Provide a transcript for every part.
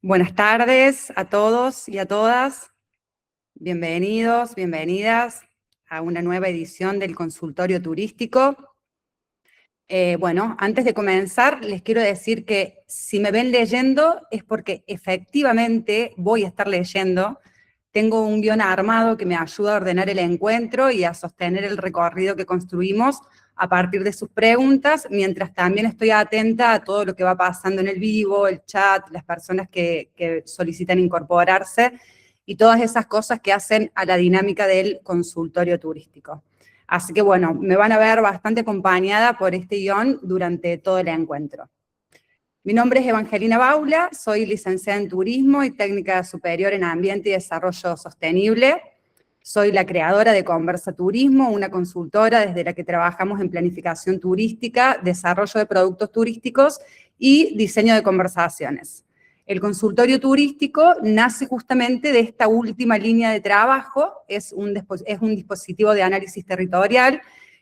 Buenas tardes a todos y a todas. Bienvenidos, bienvenidas a una nueva edición del Consultorio Turístico. Bueno, antes de comenzar, les quiero decir que si me ven leyendo es porque efectivamente voy a estar leyendo. Tengo un guión armado que me ayuda a ordenar el encuentro y a sostener el recorrido que construimos a partir de sus preguntas, mientras también estoy atenta a todo lo que va pasando en el vivo, el chat, las personas que solicitan incorporarse y todas esas cosas que hacen a la dinámica del consultorio turístico. Así que bueno, me van a ver bastante acompañada por este guión durante todo el encuentro. Mi nombre es Evangelina Baula, soy licenciada en Turismo y Técnica Superior en Ambiente y Desarrollo Sostenible. Soy la creadora de Conversa Turismo, una consultora desde la que trabajamos en planificación turística, desarrollo de productos turísticos y diseño de conversaciones. El consultorio turístico nace justamente de esta última línea de trabajo, es un dispositivo de análisis territorial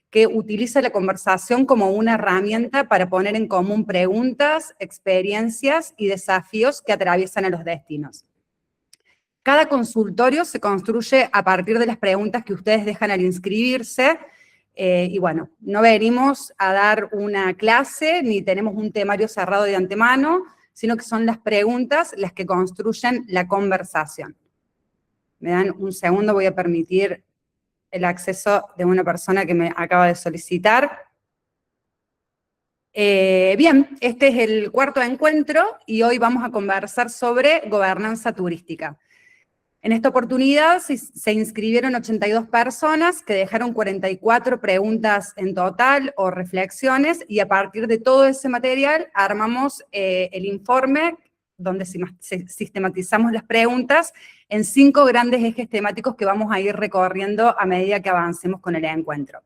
que utiliza la conversación como una herramienta para poner en común preguntas, experiencias y desafíos que atraviesan a los destinos. Cada consultorio se construye a partir de las preguntas que ustedes dejan al inscribirse, y bueno, no venimos a dar una clase, ni tenemos un temario cerrado de antemano, sino que son las preguntas las que construyen la conversación. Me dan un segundo, voy a permitir el acceso de una persona que me acaba de solicitar. Bien, este es el cuarto encuentro y hoy vamos a conversar sobre gobernanza turística. En esta oportunidad se inscribieron 82 personas que dejaron 44 preguntas en total o reflexiones y a partir de todo ese material armamos el informe donde sistematizamos las preguntas en 5 grandes ejes temáticos que vamos a ir recorriendo a medida que avancemos con el encuentro.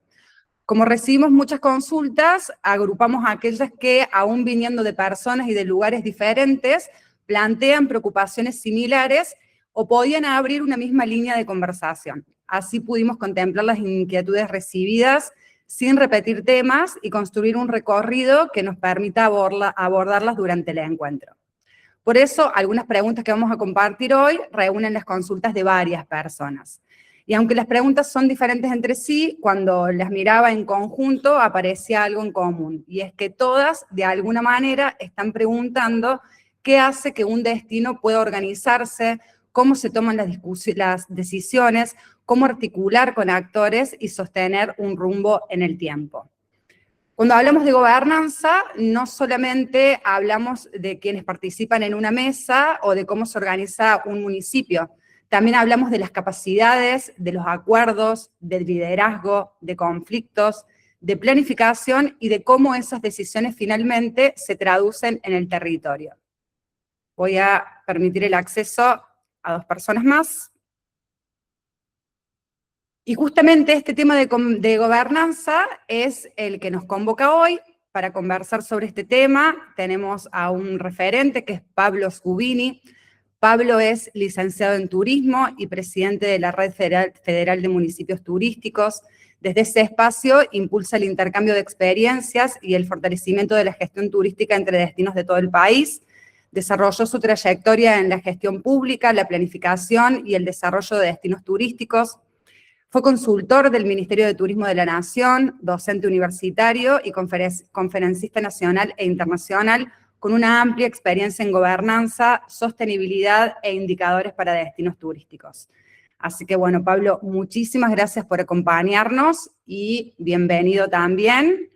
Como recibimos muchas consultas, agrupamos a aquellas que, aún viniendo de personas y de lugares diferentes, plantean preocupaciones similares o podían abrir una misma línea de conversación. Así pudimos contemplar las inquietudes recibidas sin repetir temas y construir un recorrido que nos permita abordarlas durante el encuentro. Por eso, algunas preguntas que vamos a compartir hoy reúnen las consultas de varias personas. Y aunque las preguntas son diferentes entre sí, cuando las miraba en conjunto aparecía algo en común, y es que todas, de alguna manera, están preguntando qué hace que un destino pueda organizarse, cómo se toman las decisiones, cómo articular con actores y sostener un rumbo en el tiempo. Cuando hablamos de gobernanza, no solamente hablamos de quienes participan en una mesa o de cómo se organiza un municipio, también hablamos de las capacidades, de los acuerdos, del liderazgo, de conflictos, de planificación y de cómo esas decisiones finalmente se traducen en el territorio. Voy a permitir el acceso a 2 personas más. Y justamente este tema de gobernanza es el que nos convoca hoy para conversar sobre este tema. Tenemos a un referente que es Pablo Scubini. Pablo es licenciado en Turismo y presidente de la Red Federal de Municipios Turísticos. Desde ese espacio impulsa el intercambio de experiencias y el fortalecimiento de la gestión turística entre destinos de todo el país. Desarrolló su trayectoria en la gestión pública, la planificación y el desarrollo de destinos turísticos. Fue consultor del Ministerio de Turismo de la Nación, docente universitario y conferencista nacional e internacional, con una amplia experiencia en gobernanza, sostenibilidad e indicadores para destinos turísticos. Así que bueno, Pablo, muchísimas gracias por acompañarnos y bienvenido también.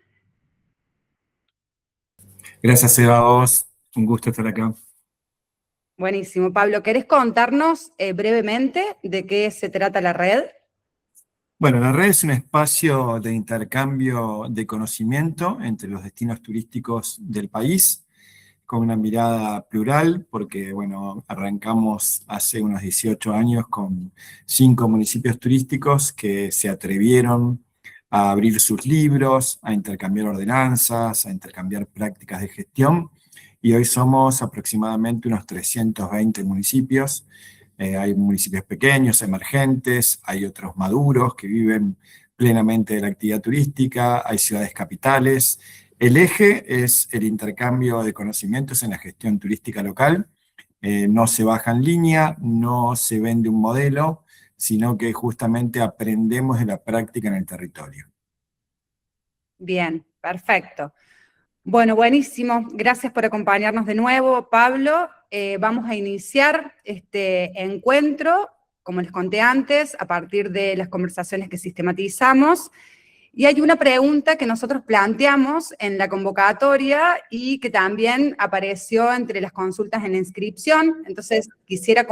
Gracias, Eva, a vos. Un gusto estar acá. Buenísimo. Pablo, ¿querés contarnos brevemente de qué se trata la red? Bueno, la red es un espacio de intercambio de conocimiento entre los destinos turísticos del país, con una mirada plural, porque, bueno, arrancamos hace unos 18 años con 5 municipios turísticos que se atrevieron a abrir sus libros, a intercambiar ordenanzas, a intercambiar prácticas de gestión, y hoy somos aproximadamente unos 320 municipios. Hay municipios pequeños, emergentes, hay otros maduros que viven plenamente de la actividad turística, hay ciudades capitales. El eje es el intercambio de conocimientos en la gestión turística local no se baja en línea, no se vende un modelo, sino que justamente aprendemos de la práctica en el territorio. Bien, perfecto. Bueno, buenísimo. Gracias por acompañarnos de nuevo, Pablo. Vamos a iniciar este encuentro, como les conté antes, a partir de las conversaciones que sistematizamos. Y hay una pregunta que nosotros planteamos en la convocatoria y que también apareció entre las consultas en la inscripción. Entonces, quisiera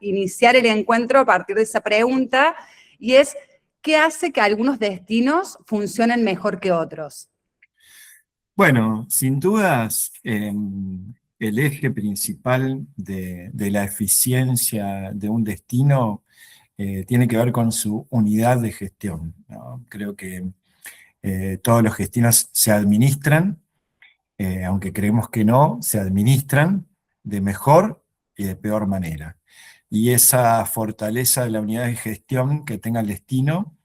iniciar el encuentro a partir de esa pregunta, y es, ¿qué hace que algunos destinos funcionen mejor que otros? Bueno, sin dudas, el eje principal de la eficiencia de un destino tiene que ver con su unidad de gestión, ¿no? Creo que todos los destinos se administran, aunque creemos que no, se administran de mejor y de peor manera. Y esa fortaleza de la unidad de gestión que tenga el destino,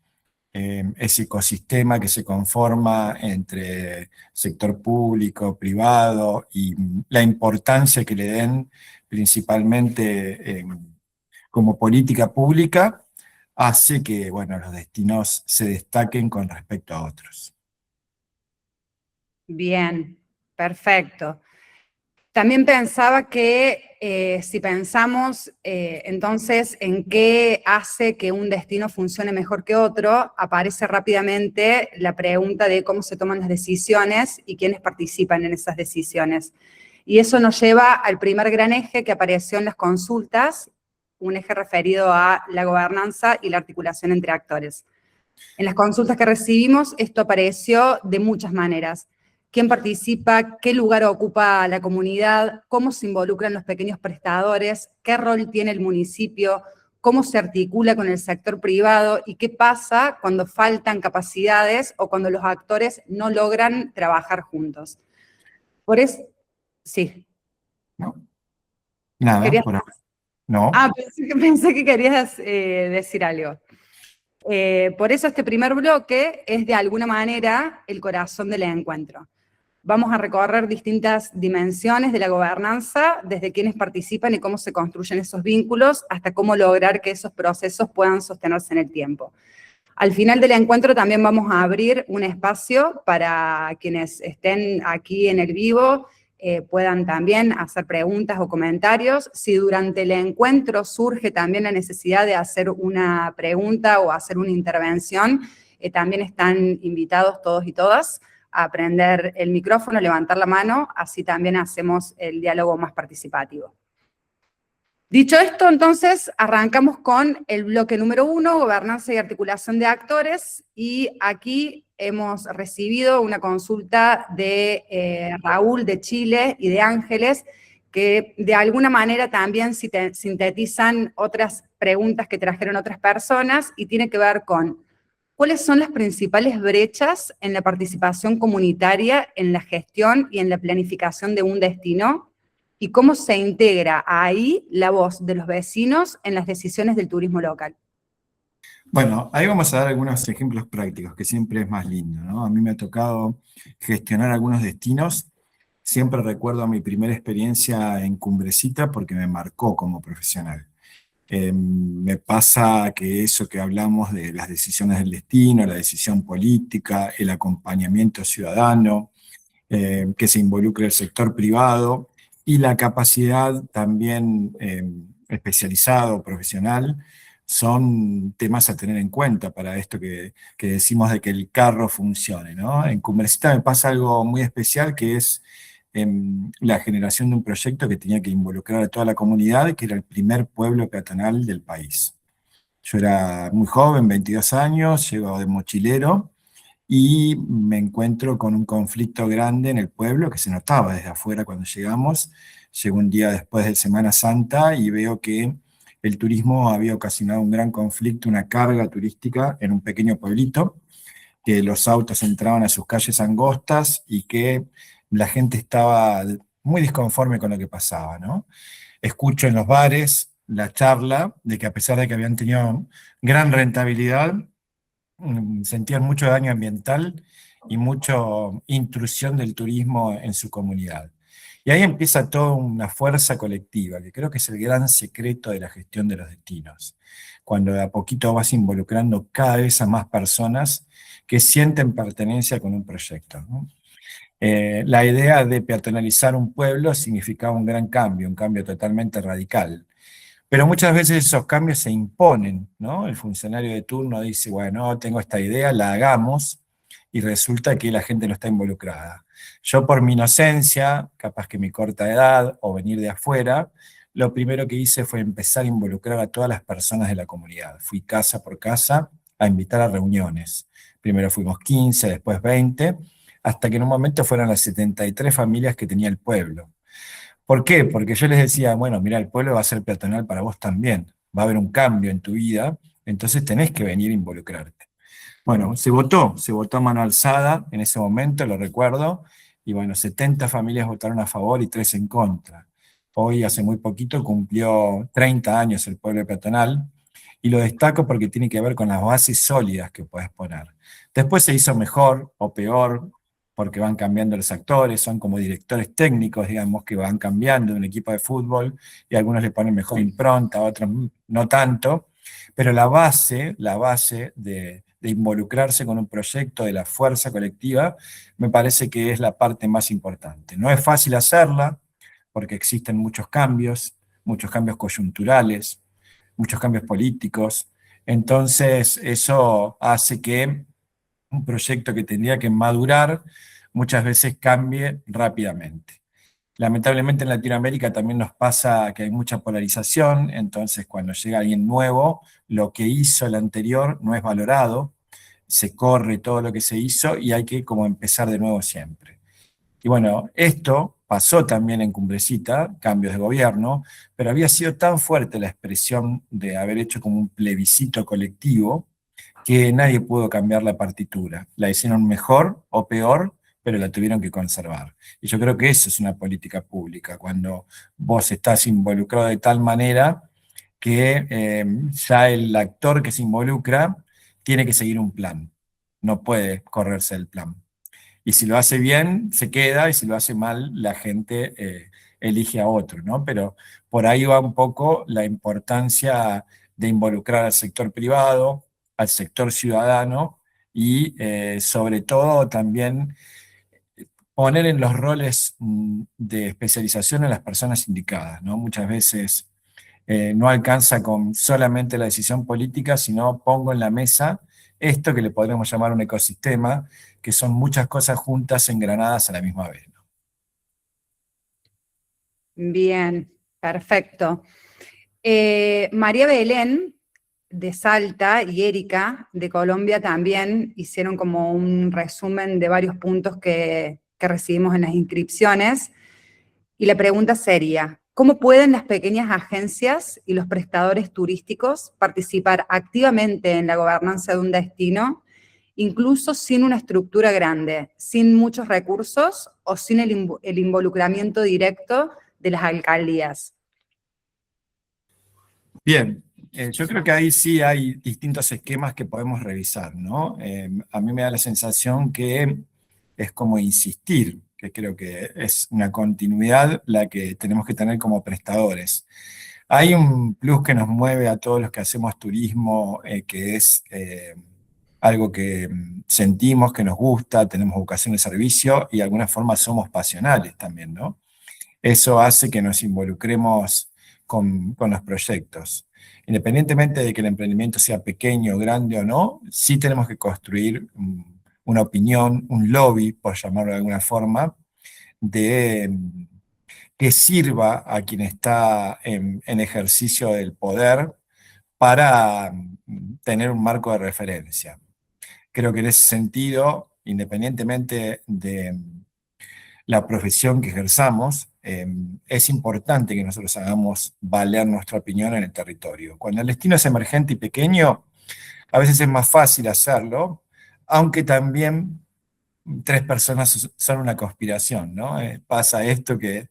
ese ecosistema que se conforma entre sector público, privado, y la importancia que le den principalmente como política pública, hace que, bueno, los destinos se destaquen con respecto a otros. Bien, perfecto. También pensaba que si pensamos entonces en qué hace que un destino funcione mejor que otro, aparece rápidamente la pregunta de cómo se toman las decisiones y quiénes participan en esas decisiones. Y eso nos lleva al primer gran eje que apareció en las consultas, un eje referido a la gobernanza y la articulación entre actores. En las consultas que recibimos, esto apareció de muchas maneras. ¿Quién participa? ¿Qué lugar ocupa la comunidad? ¿Cómo se involucran los pequeños prestadores? ¿Qué rol tiene el municipio? ¿Cómo se articula con el sector privado? ¿Y qué pasa cuando faltan capacidades o cuando los actores no logran trabajar juntos? Por eso, sí. ¿No? Nada, ¿Querías? por ahora. No. Ah, pensé que querías decir algo. Por eso este primer bloque es de alguna manera el corazón del encuentro. Vamos a recorrer distintas dimensiones de la gobernanza, desde quienes participan y cómo se construyen esos vínculos, hasta cómo lograr que esos procesos puedan sostenerse en el tiempo. Al final del encuentro también vamos a abrir un espacio para quienes estén aquí en el vivo, puedan también hacer preguntas o comentarios. Si durante el encuentro surge también la necesidad de hacer una pregunta o hacer una intervención, también están invitados todos y todas a prender el micrófono, levantar la mano, así también hacemos el diálogo más participativo. Dicho esto, entonces, arrancamos con el bloque número 1, gobernanza y articulación de actores, y aquí hemos recibido una consulta de Raúl de Chile y de Ángeles, que de alguna manera también sintetizan otras preguntas que trajeron otras personas, y tiene que ver con ¿cuáles son las principales brechas en la participación comunitaria, en la gestión y en la planificación de un destino? ¿Y cómo se integra ahí la voz de los vecinos en las decisiones del turismo local? Bueno, ahí vamos a dar algunos ejemplos prácticos, que siempre es más lindo, ¿no? A mí me ha tocado gestionar algunos destinos. Siempre recuerdo mi primera experiencia en Cumbrecita porque me marcó como profesional. Me pasa que eso que hablamos de las decisiones del destino, la decisión política, el acompañamiento ciudadano, que se involucre el sector privado y la capacidad también especializada o profesional, son temas a tener en cuenta para esto que decimos de que el carro funcione, ¿no? En Cumbrecita me pasa algo muy especial, que es la generación de un proyecto que tenía que involucrar a toda la comunidad, que era el primer pueblo peatonal del país. Yo era muy joven, 22 años, llego de mochilero, y me encuentro con un conflicto grande en el pueblo que se notaba desde afuera cuando llegamos. Llego un día después de Semana Santa y veo que el turismo había ocasionado un gran conflicto, una carga turística en un pequeño pueblito, que los autos entraban a sus calles angostas y que la gente estaba muy disconforme con lo que pasaba, ¿no? Escucho en los bares la charla de que a pesar de que habían tenido gran rentabilidad, sentían mucho daño ambiental y mucha intrusión del turismo en su comunidad. Y ahí empieza toda una fuerza colectiva, que creo que es el gran secreto de la gestión de los destinos. Cuando de a poquito vas involucrando cada vez a más personas que sienten pertenencia con un proyecto, ¿no? La idea de peatonalizar un pueblo significaba un cambio totalmente radical. Pero muchas veces esos cambios se imponen, ¿no? El funcionario de turno dice, bueno, tengo esta idea, la hagamos, y resulta que la gente no está involucrada. Yo por mi inocencia, capaz que mi corta edad o venir de afuera, lo primero que hice fue empezar a involucrar a todas las personas de la comunidad. Fui casa por casa a invitar a reuniones. Primero fuimos 15, después 20, hasta que en un momento fueron las 73 familias que tenía el pueblo. ¿Por qué? Porque yo les decía, bueno, mira, el pueblo va a ser peatonal para vos también, va a haber un cambio en tu vida, entonces tenés que venir a involucrarte. Bueno, se votó a mano alzada en ese momento, lo recuerdo, y bueno, 70 familias votaron a favor y 3 en contra. Hoy, hace muy poquito, cumplió 30 años el pueblo peatonal, y lo destaco porque tiene que ver con las bases sólidas que puedes poner. Después se hizo mejor o peor, porque van cambiando los actores, son como directores técnicos, digamos, que van cambiando de un equipo de fútbol, y algunos le ponen mejor impronta, otros no tanto, pero la base de involucrarse con un proyecto, de la fuerza colectiva, me parece que es la parte más importante. No es fácil hacerla, porque existen muchos cambios coyunturales, muchos cambios políticos, entonces eso hace que un proyecto que tendría que madurar muchas veces cambie rápidamente. Lamentablemente en Latinoamérica también nos pasa que hay mucha polarización, entonces cuando llega alguien nuevo, lo que hizo el anterior no es valorado, se corre todo lo que se hizo y hay que como empezar de nuevo siempre. Y bueno, esto pasó también en Cumbrecita, cambios de gobierno, pero había sido tan fuerte la expresión de haber hecho como un plebiscito colectivo que nadie pudo cambiar la partitura. La hicieron mejor o peor, pero la tuvieron que conservar. Y yo creo que eso es una política pública, cuando vos estás involucrado de tal manera que ya el actor que se involucra tiene que seguir un plan, no puede correrse el plan. Y si lo hace bien, se queda, y si lo hace mal, la gente elige a otro, ¿no? Pero por ahí va un poco la importancia de involucrar al sector privado, al sector ciudadano, y sobre todo también poner en los roles de especialización a las personas indicadas, ¿no? Muchas veces no alcanza con solamente la decisión política, sino pongo en la mesa esto que le podríamos llamar un ecosistema, que son muchas cosas juntas engranadas a la misma vez, ¿no? Bien, perfecto. María Belén de Salta y Erika de Colombia también hicieron como un resumen de varios puntos que recibimos en las inscripciones. Y la pregunta sería, ¿cómo pueden las pequeñas agencias y los prestadores turísticos participar activamente en la gobernanza de un destino, incluso sin una estructura grande, sin muchos recursos o sin el involucramiento directo de las alcaldías? Bien, yo creo que ahí sí hay distintos esquemas que podemos revisar, ¿no? A mí me da la sensación que es como insistir, que creo que es una continuidad la que tenemos que tener como prestadores. Hay un plus que nos mueve a todos los que hacemos turismo, que es algo que sentimos, que nos gusta, tenemos vocación de servicio y de alguna forma somos pasionales también, ¿no? Eso hace que nos involucremos con los proyectos. Independientemente de que el emprendimiento sea pequeño, grande o no, sí tenemos que construir una opinión, un lobby, por llamarlo de alguna forma, de, que sirva a quien está en ejercicio del poder para tener un marco de referencia. Creo que en ese sentido, independientemente de la profesión que ejerzamos, es importante que nosotros hagamos valer nuestra opinión en el territorio. Cuando el destino es emergente y pequeño, a veces es más fácil hacerlo, aunque también tres personas son una conspiración, ¿no? Pasa esto que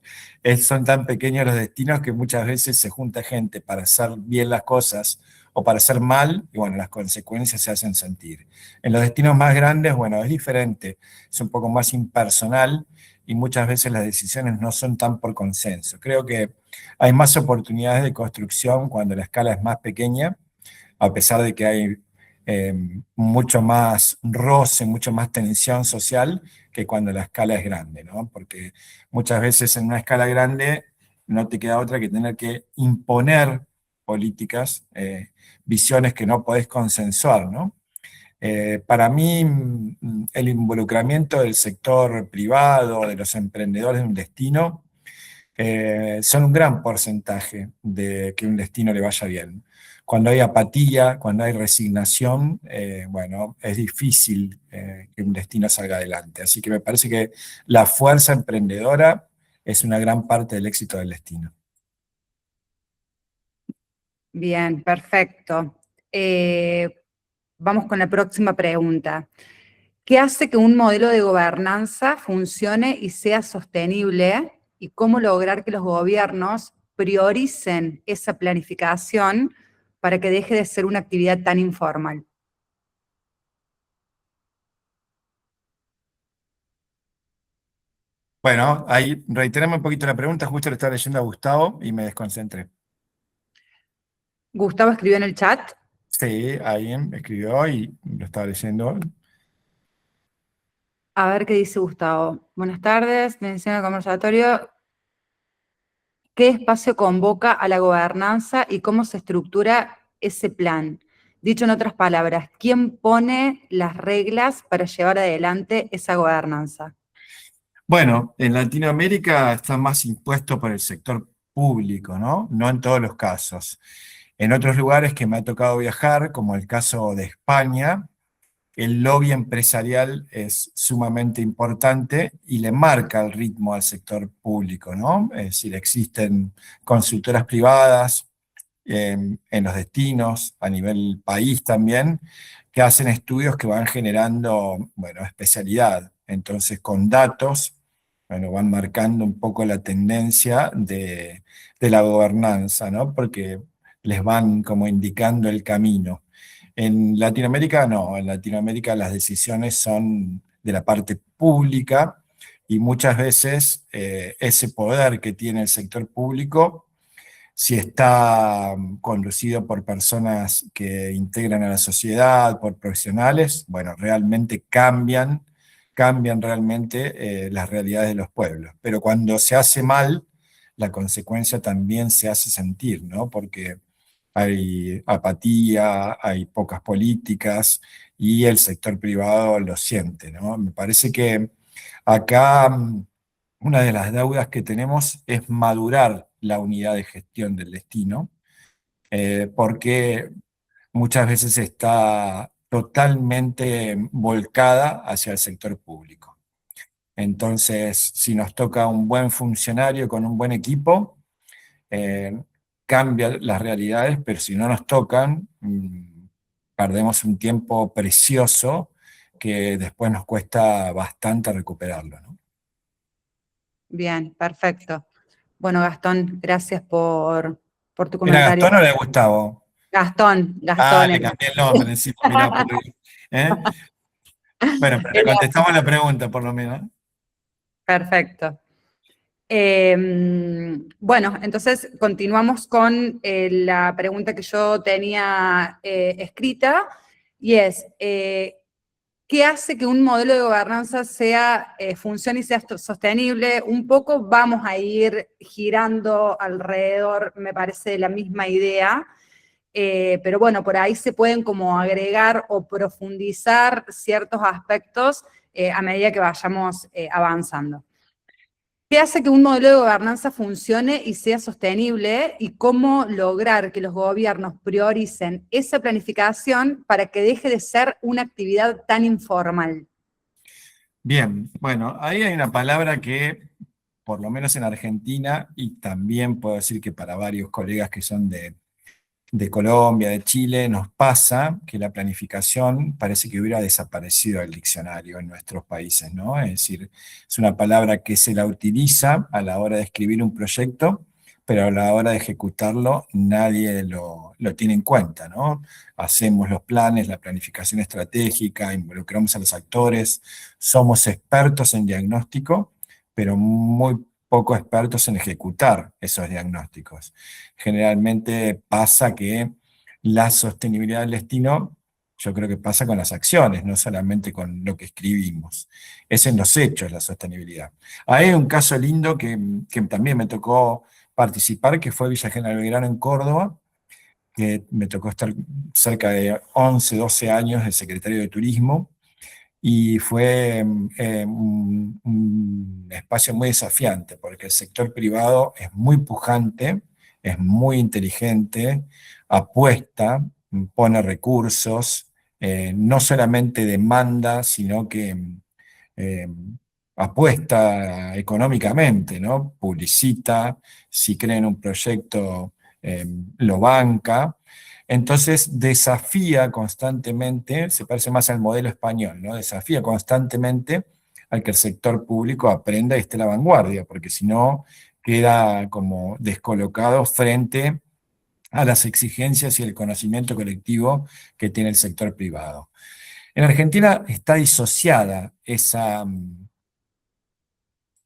son tan pequeños los destinos que muchas veces se junta gente para hacer bien las cosas o para hacer mal, y bueno, las consecuencias se hacen sentir. En los destinos más grandes, bueno, es diferente, es un poco más impersonal, y muchas veces las decisiones no son tan por consenso. Creo que hay más oportunidades de construcción cuando la escala es más pequeña, a pesar de que hay eh, mucho más roce, mucho más tensión social que cuando la escala es grande, ¿no? Porque muchas veces en una escala grande no te queda otra que tener que imponer políticas, visiones que no podés consensuar, ¿no? Para mí, el involucramiento del sector privado, de los emprendedores en un destino, son un gran porcentaje de que un destino le vaya bien. Cuando hay apatía, cuando hay resignación, bueno, es difícil que un destino salga adelante. Así que me parece que la fuerza emprendedora es una gran parte del éxito del destino. Bien, perfecto. Vamos con la próxima pregunta. ¿Qué hace que un modelo de gobernanza funcione y sea sostenible? ¿Y cómo lograr que los gobiernos prioricen esa planificación para que deje de ser una actividad tan informal? Bueno, ahí reiterame un poquito la pregunta, justo le estaba leyendo a Gustavo y me desconcentré. Gustavo escribió en el chat. Sí, alguien escribió y lo estaba leyendo. A ver qué dice Gustavo. Buenas tardes, mención al conversatorio. ¿Qué espacio convoca a la gobernanza y cómo se estructura ese plan? Dicho en otras palabras, ¿quién pone las reglas para llevar adelante esa gobernanza? Bueno, en Latinoamérica está más impuesto por el sector público, ¿no? No en todos los casos. En otros lugares que me ha tocado viajar, como el caso de España, el lobby empresarial es sumamente importante y le marca el ritmo al sector público, ¿no? Es decir, existen consultoras privadas en los destinos, a nivel país también, que hacen estudios que van generando, bueno, especialidad. Entonces, con datos, bueno, van marcando un poco la tendencia de la gobernanza, ¿no? Porque les van como indicando el camino. En Latinoamérica no, en Latinoamérica las decisiones son de la parte pública y muchas veces ese poder que tiene el sector público, si está conducido por personas que integran a la sociedad, por profesionales, bueno, realmente cambian realmente las realidades de los pueblos. Pero cuando se hace mal, la consecuencia también se hace sentir, ¿no? Porque hay apatía, hay pocas políticas y el sector privado lo siente, ¿no? Me parece que acá una de las deudas que tenemos es madurar la unidad de gestión del destino, porque muchas veces está totalmente volcada hacia el sector público. Entonces, si nos toca un buen funcionario con un buen equipo, eh, cambia las realidades, pero si no nos tocan, perdemos un tiempo precioso que después nos cuesta bastante recuperarlo, ¿no? Bien, perfecto. Bueno, Gastón, gracias por tu ¿Era comentario. Gastón o era Gustavo? Gastón, Ah, Gastón le era. cambié el nombre encima, mirá, por ahí. ¿Eh? Bueno, pero le Era- contestamos la pregunta por lo menos. Perfecto. Bueno, entonces continuamos con la pregunta que yo tenía escrita y es, ¿qué hace que un modelo de gobernanza funcione y sea sostenible? Un poco vamos a ir girando alrededor, me parece, de la misma idea, pero bueno, por ahí se pueden como agregar o profundizar ciertos aspectos a medida que vayamos avanzando. ¿Qué hace que un modelo de gobernanza funcione y sea sostenible? ¿Y cómo lograr que los gobiernos prioricen esa planificación para que deje de ser una actividad tan informal? Bien, bueno, ahí hay una palabra que, por lo menos en Argentina, y también puedo decir que para varios colegas que son de Colombia, de Chile, nos pasa que la planificación parece que hubiera desaparecido del diccionario en nuestros países, ¿no? Es decir, es una palabra que se la utiliza a la hora de escribir un proyecto, pero a la hora de ejecutarlo nadie lo tiene en cuenta, ¿no? Hacemos los planes, la planificación estratégica, involucramos a los actores, somos expertos en diagnóstico, pero muy poco expertos en ejecutar esos diagnósticos. Generalmente pasa que la sostenibilidad del destino, yo creo que pasa con las acciones, no solamente con lo que escribimos. Es en los hechos la sostenibilidad. Hay un caso lindo que también me tocó participar, que fue Villa General Belgrano en Córdoba, que me tocó estar cerca de 11, 12 años de secretario de Turismo, y fue un espacio muy desafiante, porque el sector privado es muy pujante, es muy inteligente, apuesta, pone recursos, no solamente demanda, sino que eh, apuesta económicamente, ¿no? Publicita, si cree en un proyecto, lo banca. Entonces desafía constantemente, se parece más al modelo español, ¿no? Desafía constantemente al que el sector público aprenda y esté a la vanguardia, porque si no queda como descolocado frente a las exigencias y el conocimiento colectivo que tiene el sector privado. En Argentina está disociada esa,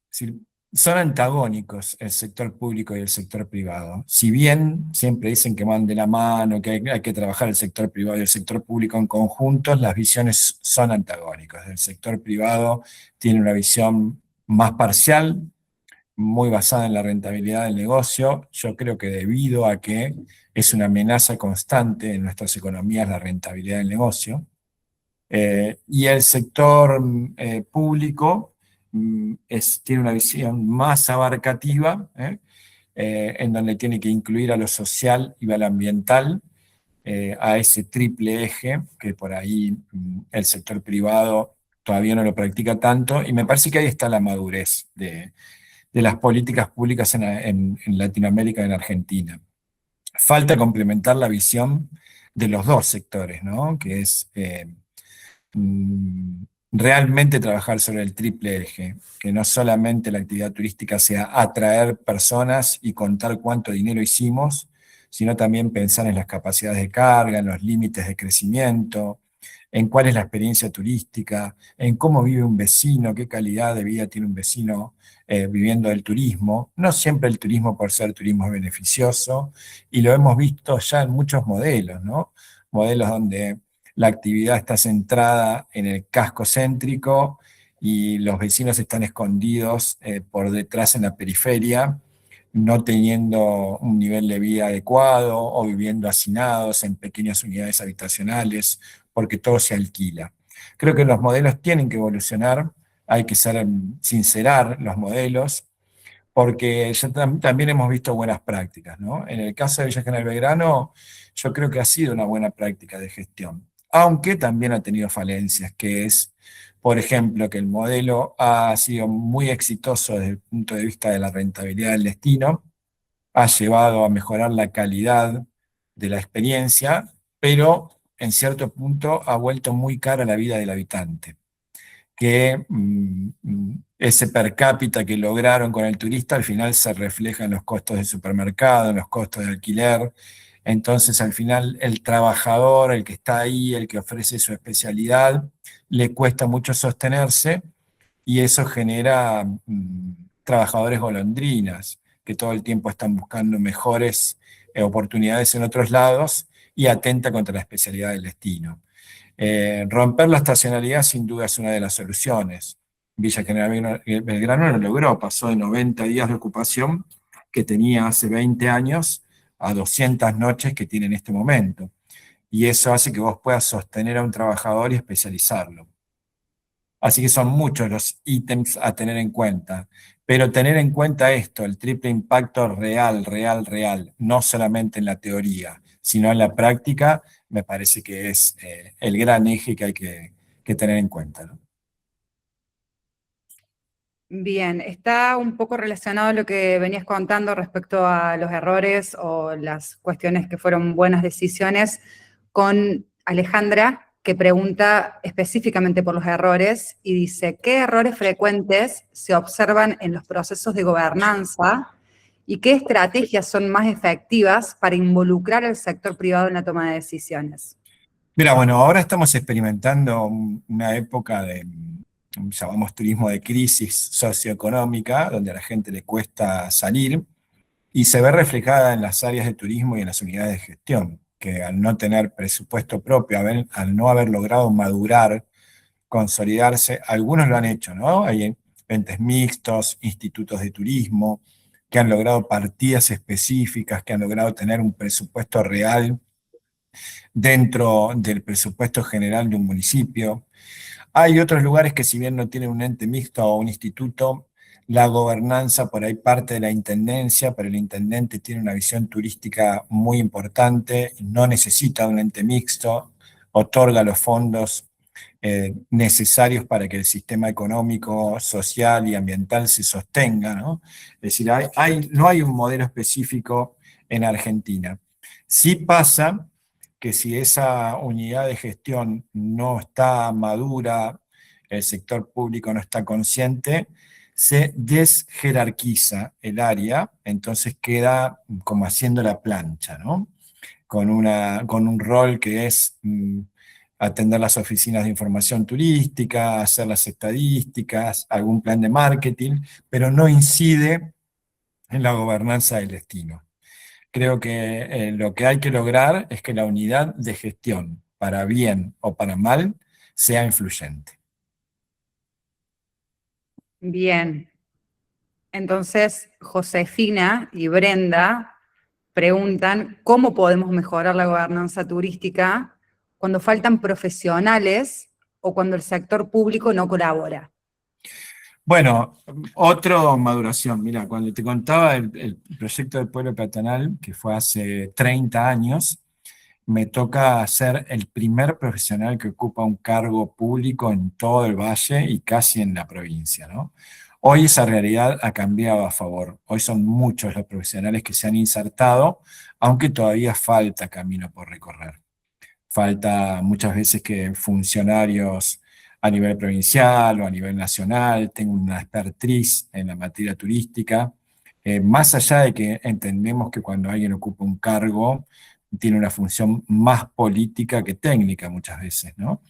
decir, son antagónicos el sector público y el sector privado. Si bien siempre dicen que van de la mano, que hay que trabajar el sector privado y el sector público en conjunto, las visiones son antagónicas. El sector privado tiene una visión más parcial, muy basada en la rentabilidad del negocio. Yo creo que debido a que es una amenaza constante en nuestras economías la rentabilidad del negocio. Y el sector público tiene una visión más abarcativa, en donde tiene que incluir a lo social y a lo ambiental, a ese triple eje que por ahí el sector privado todavía no lo practica tanto, y me parece que ahí está la madurez de las políticas públicas en Latinoamérica y en Argentina. Falta complementar la visión de los dos sectores, ¿no? Que es realmente trabajar sobre el triple eje, que no solamente la actividad turística sea atraer personas y contar cuánto dinero hicimos, sino también pensar en las capacidades de carga, en los límites de crecimiento, en cuál es la experiencia turística, en cómo vive un vecino, qué calidad de vida tiene un vecino viviendo del turismo. No siempre el turismo por ser turismo es beneficioso, y lo hemos visto ya en muchos modelos, ¿no? Modelos donde la actividad está centrada en el casco céntrico y los vecinos están escondidos por detrás en la periferia, no teniendo un nivel de vida adecuado o viviendo hacinados en pequeñas unidades habitacionales, porque todo se alquila. Creo que los modelos tienen que evolucionar, hay que sincerar los modelos, porque ya también hemos visto buenas prácticas, ¿no? En el caso de Villa General Belgrano, yo creo que ha sido una buena práctica de gestión, aunque también ha tenido falencias, que es, por ejemplo, que el modelo ha sido muy exitoso desde el punto de vista de la rentabilidad del destino, ha llevado a mejorar la calidad de la experiencia, pero en cierto punto ha vuelto muy cara la vida del habitante, que ese per cápita que lograron con el turista al final se refleja en los costos de supermercado, en los costos de alquiler. Entonces al final el trabajador, el que está ahí, el que ofrece su especialidad, le cuesta mucho sostenerse, y eso genera trabajadores golondrinas que todo el tiempo están buscando mejores oportunidades en otros lados, y atenta contra la especialidad del destino. Romper la estacionalidad sin duda es una de las soluciones. Villa General Belgrano lo logró, pasó de 90 días de ocupación que tenía hace 20 años a 200 noches que tiene en este momento. Y eso hace que vos puedas sostener a un trabajador y especializarlo. Así que son muchos los ítems a tener en cuenta. Pero tener en cuenta esto, el triple impacto real, real, real, no solamente en la teoría, sino en la práctica, me parece que es el gran eje que hay que tener en cuenta, ¿no? Bien, está un poco relacionado a lo que venías contando respecto a los errores o las cuestiones que fueron buenas decisiones con Alejandra, que pregunta específicamente por los errores y dice, ¿qué errores frecuentes se observan en los procesos de gobernanza y qué estrategias son más efectivas para involucrar al sector privado en la toma de decisiones? Mira, bueno, ahora estamos experimentando una época llamamos turismo de crisis socioeconómica, donde a la gente le cuesta salir, y se ve reflejada en las áreas de turismo y en las unidades de gestión, que al no tener presupuesto propio, al no haber logrado madurar, consolidarse, algunos lo han hecho, ¿no? Hay entes mixtos, institutos de turismo, que han logrado partidas específicas, que han logrado tener un presupuesto real dentro del presupuesto general de un municipio. Hay otros lugares que si bien no tienen un ente mixto o un instituto, la gobernanza por ahí parte de la intendencia, pero el intendente tiene una visión turística muy importante, no necesita un ente mixto, otorga los fondos necesarios para que el sistema económico, social y ambiental se sostenga, ¿no? Es decir, no hay un modelo específico en Argentina. Sí pasa que si esa unidad de gestión no está madura, el sector público no está consciente, se desjerarquiza el área, entonces queda como haciendo la plancha, ¿no? Con un rol que es atender las oficinas de información turística, hacer las estadísticas, algún plan de marketing, pero no incide en la gobernanza del destino. Creo que lo que hay que lograr es que la unidad de gestión, para bien o para mal, sea influyente. Bien. Entonces, Josefina y Brenda preguntan cómo podemos mejorar la gobernanza turística cuando faltan profesionales o cuando el sector público no colabora. Bueno, otra maduración. Mira, cuando te contaba el proyecto del pueblo peatonal, que fue hace 30 años, me toca ser el primer profesional que ocupa un cargo público en todo el valle y casi en la provincia, ¿no? Hoy esa realidad ha cambiado a favor. Hoy son muchos los profesionales que se han insertado, aunque todavía falta camino por recorrer. Falta muchas veces que funcionarios a nivel provincial o a nivel nacional tengan una expertise en la materia turística, más allá de que entendemos que cuando alguien ocupa un cargo tiene una función más política que técnica muchas veces, ¿no?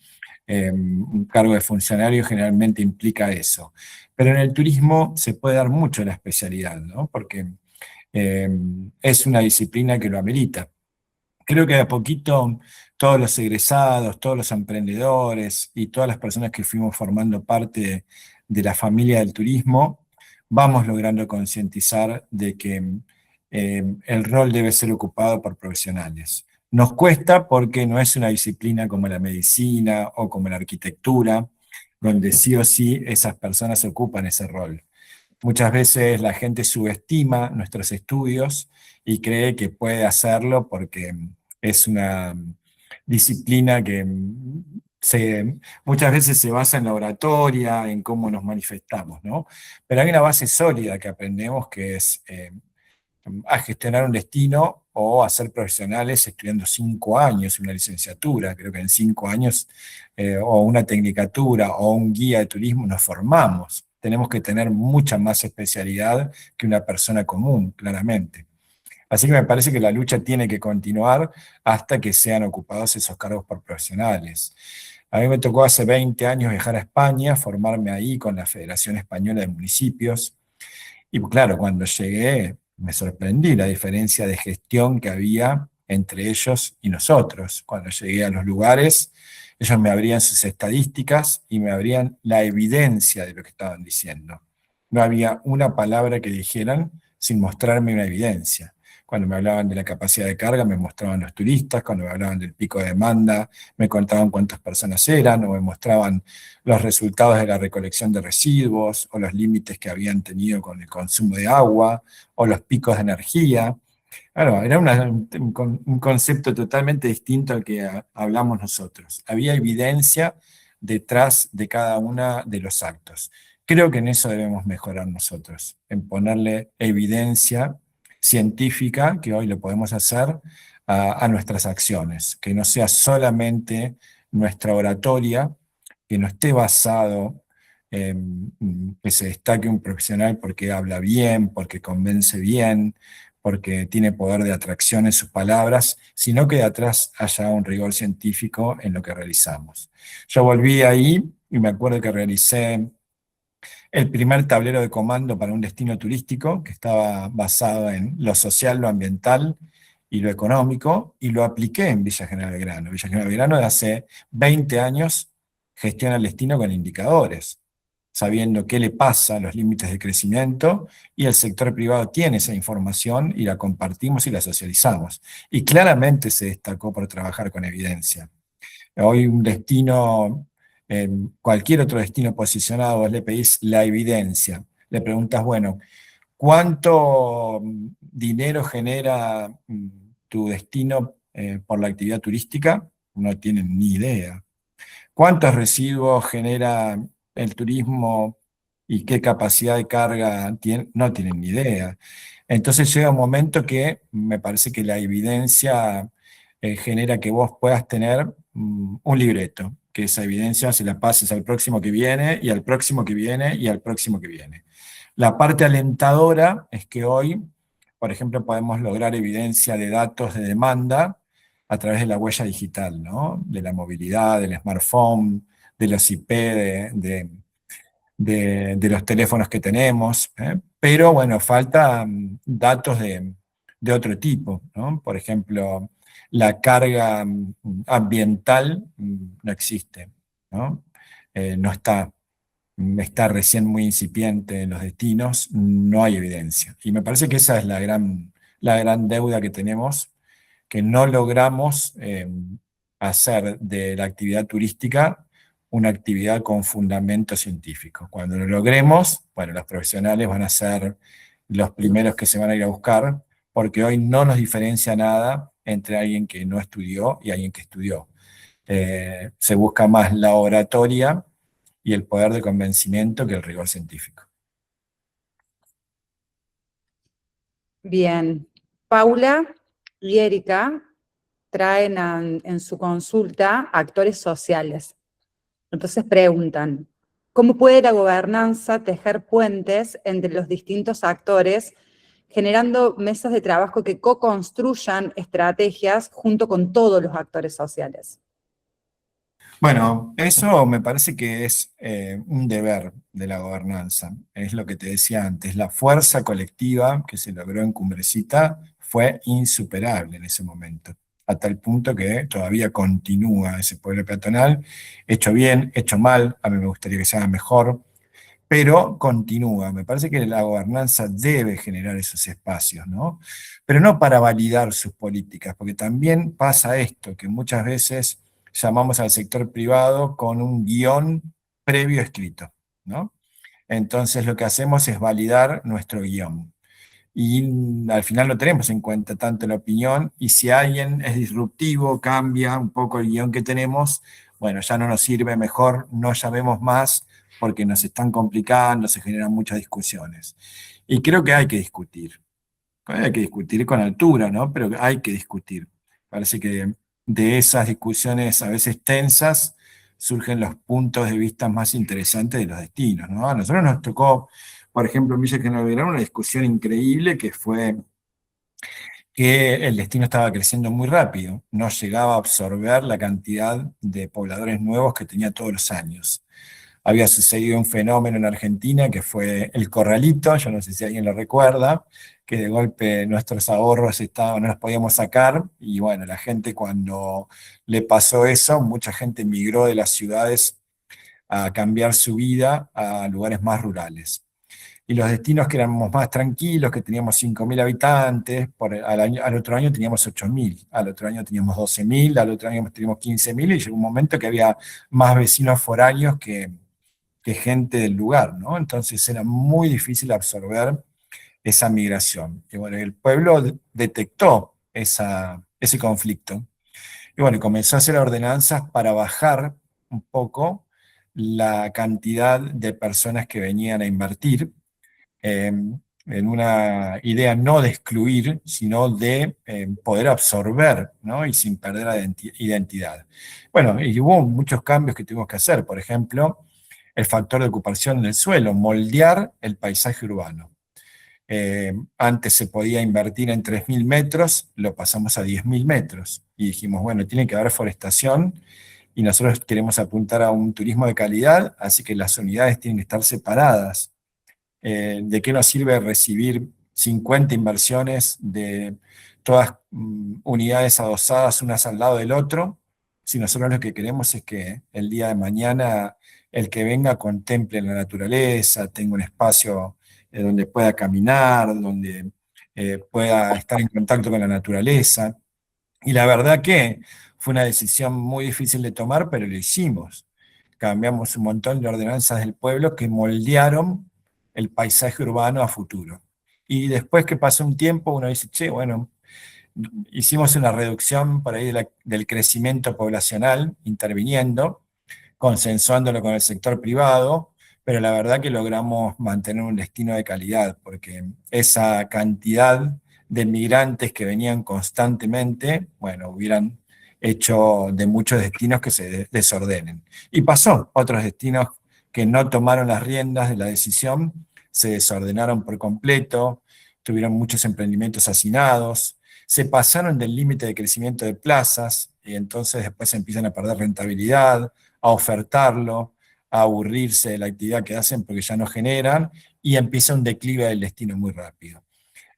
Un cargo de funcionario generalmente implica eso. Pero en el turismo se puede dar mucho la especialidad, ¿no? Porque eh, es una disciplina que lo amerita. Creo que de a poquito todos los egresados, todos los emprendedores y todas las personas que fuimos formando parte de la familia del turismo, vamos logrando concientizar de que el rol debe ser ocupado por profesionales. Nos cuesta porque no es una disciplina como la medicina o como la arquitectura, donde sí o sí esas personas ocupan ese rol. Muchas veces la gente subestima nuestros estudios y cree que puede hacerlo porque es una disciplina que muchas veces se basa en la oratoria, en cómo nos manifestamos, ¿no? Pero hay una base sólida que aprendemos que es a gestionar un destino o a ser profesionales estudiando 5 años, una licenciatura, creo que en 5 años, o una tecnicatura o un guía de turismo nos formamos. Tenemos que tener mucha más especialidad que una persona común, claramente. Así que me parece que la lucha tiene que continuar hasta que sean ocupados esos cargos por profesionales. A mí me tocó hace 20 años viajar a España, formarme ahí con la Federación Española de Municipios, y claro, cuando llegué me sorprendí la diferencia de gestión que había entre ellos y nosotros. Cuando llegué a los lugares, ellos me abrían sus estadísticas y me abrían la evidencia de lo que estaban diciendo. No había una palabra que dijeran sin mostrarme una evidencia. Cuando me hablaban de la capacidad de carga, me mostraban los turistas. Cuando me hablaban del pico de demanda, me contaban cuántas personas eran, o me mostraban los resultados de la recolección de residuos, o los límites que habían tenido con el consumo de agua, o los picos de energía. Claro, era un concepto totalmente distinto al que hablamos nosotros. Había evidencia detrás de cada uno de los actos. Creo que en eso debemos mejorar nosotros, en ponerle evidencia científica, que hoy lo podemos hacer, a nuestras acciones, que no sea solamente nuestra oratoria, que no esté basado en que se destaque un profesional porque habla bien, porque convence bien, porque tiene poder de atracción en sus palabras, sino que de atrás haya un rigor científico en lo que realizamos. Yo volví ahí y me acuerdo que realicé el primer tablero de comando para un destino turístico que estaba basado en lo social, lo ambiental y lo económico, y lo apliqué en Villa General Belgrano. Villa General Belgrano de hace 20 años gestiona el destino con indicadores, sabiendo qué le pasa a los límites de crecimiento, y el sector privado tiene esa información y la compartimos y la socializamos. Y claramente se destacó por trabajar con evidencia. Hoy un destino, cualquier otro destino posicionado, vos le pedís la evidencia. Le preguntas, bueno, ¿cuánto dinero genera tu destino por la actividad turística? No tienen ni idea. ¿Cuántos residuos genera el turismo y qué capacidad de carga tiene? No tienen ni idea. Entonces llega un momento que me parece que la evidencia genera que vos puedas tener un libreto, que esa evidencia se la pases al próximo que viene y al próximo que viene y al próximo que viene. La parte alentadora es que hoy, por ejemplo, podemos lograr evidencia de datos de demanda a través de la huella digital, ¿no? De la movilidad, del smartphone, de los IP, de los teléfonos que tenemos, ¿eh? Pero bueno, faltan datos de otro tipo, ¿no? Por ejemplo, la carga ambiental no existe, ¿no? No está, está recién muy incipiente en los destinos, no hay evidencia. Y me parece que esa es la gran deuda que tenemos, que no logramos hacer de la actividad turística una actividad con fundamento científico. Cuando lo logremos, bueno, los profesionales van a ser los primeros que se van a ir a buscar, porque hoy no nos diferencia nada entre alguien que no estudió y alguien que estudió. Se busca más la oratoria y el poder de convencimiento que el rigor científico. Bien, Paula y Erika traen en su consulta actores sociales. Entonces preguntan, ¿cómo puede la gobernanza tejer puentes entre los distintos actores, generando mesas de trabajo que co-construyan estrategias junto con todos los actores sociales? Bueno, eso me parece que es un deber de la gobernanza. Es lo que te decía antes, la fuerza colectiva que se logró en Cumbrecita fue insuperable en ese momento, a tal punto que todavía continúa ese pueblo peatonal, hecho bien, hecho mal, a mí me gustaría que se haga mejor, pero continúa. Me parece que la gobernanza debe generar esos espacios, ¿no? Pero no para validar sus políticas, porque también pasa esto, que muchas veces llamamos al sector privado con un guión previo escrito, ¿no? Entonces lo que hacemos es validar nuestro guión. Y al final no tenemos en cuenta tanto la opinión, y si alguien es disruptivo, cambia un poco el guión que tenemos, bueno, ya no nos sirve, mejor no llamemos más porque nos están complicando, se generan muchas discusiones. Y creo que hay que discutir con altura, ¿no? Pero hay que discutir. Parece que de esas discusiones a veces tensas surgen los puntos de vista más interesantes de los destinos, ¿no? A nosotros nos tocó, por ejemplo, en Villa General Belgrano, una discusión increíble que fue que el destino estaba creciendo muy rápido, no llegaba a absorber la cantidad de pobladores nuevos que tenía todos los años. Había sucedido un fenómeno en Argentina que fue el corralito, yo no sé si alguien lo recuerda, que de golpe nuestros ahorros estaban, no los podíamos sacar, y bueno, la gente cuando le pasó eso, mucha gente migró de las ciudades a cambiar su vida a lugares más rurales. Y los destinos que éramos más tranquilos, que teníamos 5.000 habitantes, al otro año teníamos 8.000, al otro año teníamos 12.000, al otro año teníamos 15.000, y llegó un momento que había más vecinos foráneos que gente del lugar, ¿no? Entonces era muy difícil absorber esa migración. Y bueno, el pueblo detectó ese conflicto. Y bueno, comenzó a hacer ordenanzas para bajar un poco la cantidad de personas que venían a invertir, en una idea no de excluir, sino de poder absorber, ¿no? Y sin perder la identidad. Bueno, y hubo muchos cambios que tuvimos que hacer. Por ejemplo, el factor de ocupación del suelo, moldear el paisaje urbano. Antes se podía invertir en 3.000 metros, lo pasamos a 10.000 metros. Y dijimos, bueno, tiene que haber forestación y nosotros queremos apuntar a un turismo de calidad, así que las unidades tienen que estar separadas. ¿De qué nos sirve recibir 50 inversiones de todas unidades adosadas unas al lado del otro? Si nosotros lo que queremos es que el día de mañana el que venga contemple la naturaleza, tenga un espacio donde pueda caminar, donde pueda estar en contacto con la naturaleza. Y la verdad que fue una decisión muy difícil de tomar, pero lo hicimos. Cambiamos un montón de ordenanzas del pueblo que moldearon el paisaje urbano a futuro. Y después que pasó un tiempo, uno dice, che, bueno, hicimos una reducción por ahí del crecimiento poblacional, interviniendo, consensuándolo con el sector privado, pero la verdad que logramos mantener un destino de calidad, porque esa cantidad de migrantes que venían constantemente, bueno, hubieran hecho de muchos destinos que se desordenen. Y pasó, otros destinos que no tomaron las riendas de la decisión, se desordenaron por completo, tuvieron muchos emprendimientos hacinados, se pasaron del límite de crecimiento de plazas, y entonces después empiezan a perder rentabilidad, a ofertarlo, a aburrirse de la actividad que hacen porque ya no generan, y empieza un declive del destino muy rápido.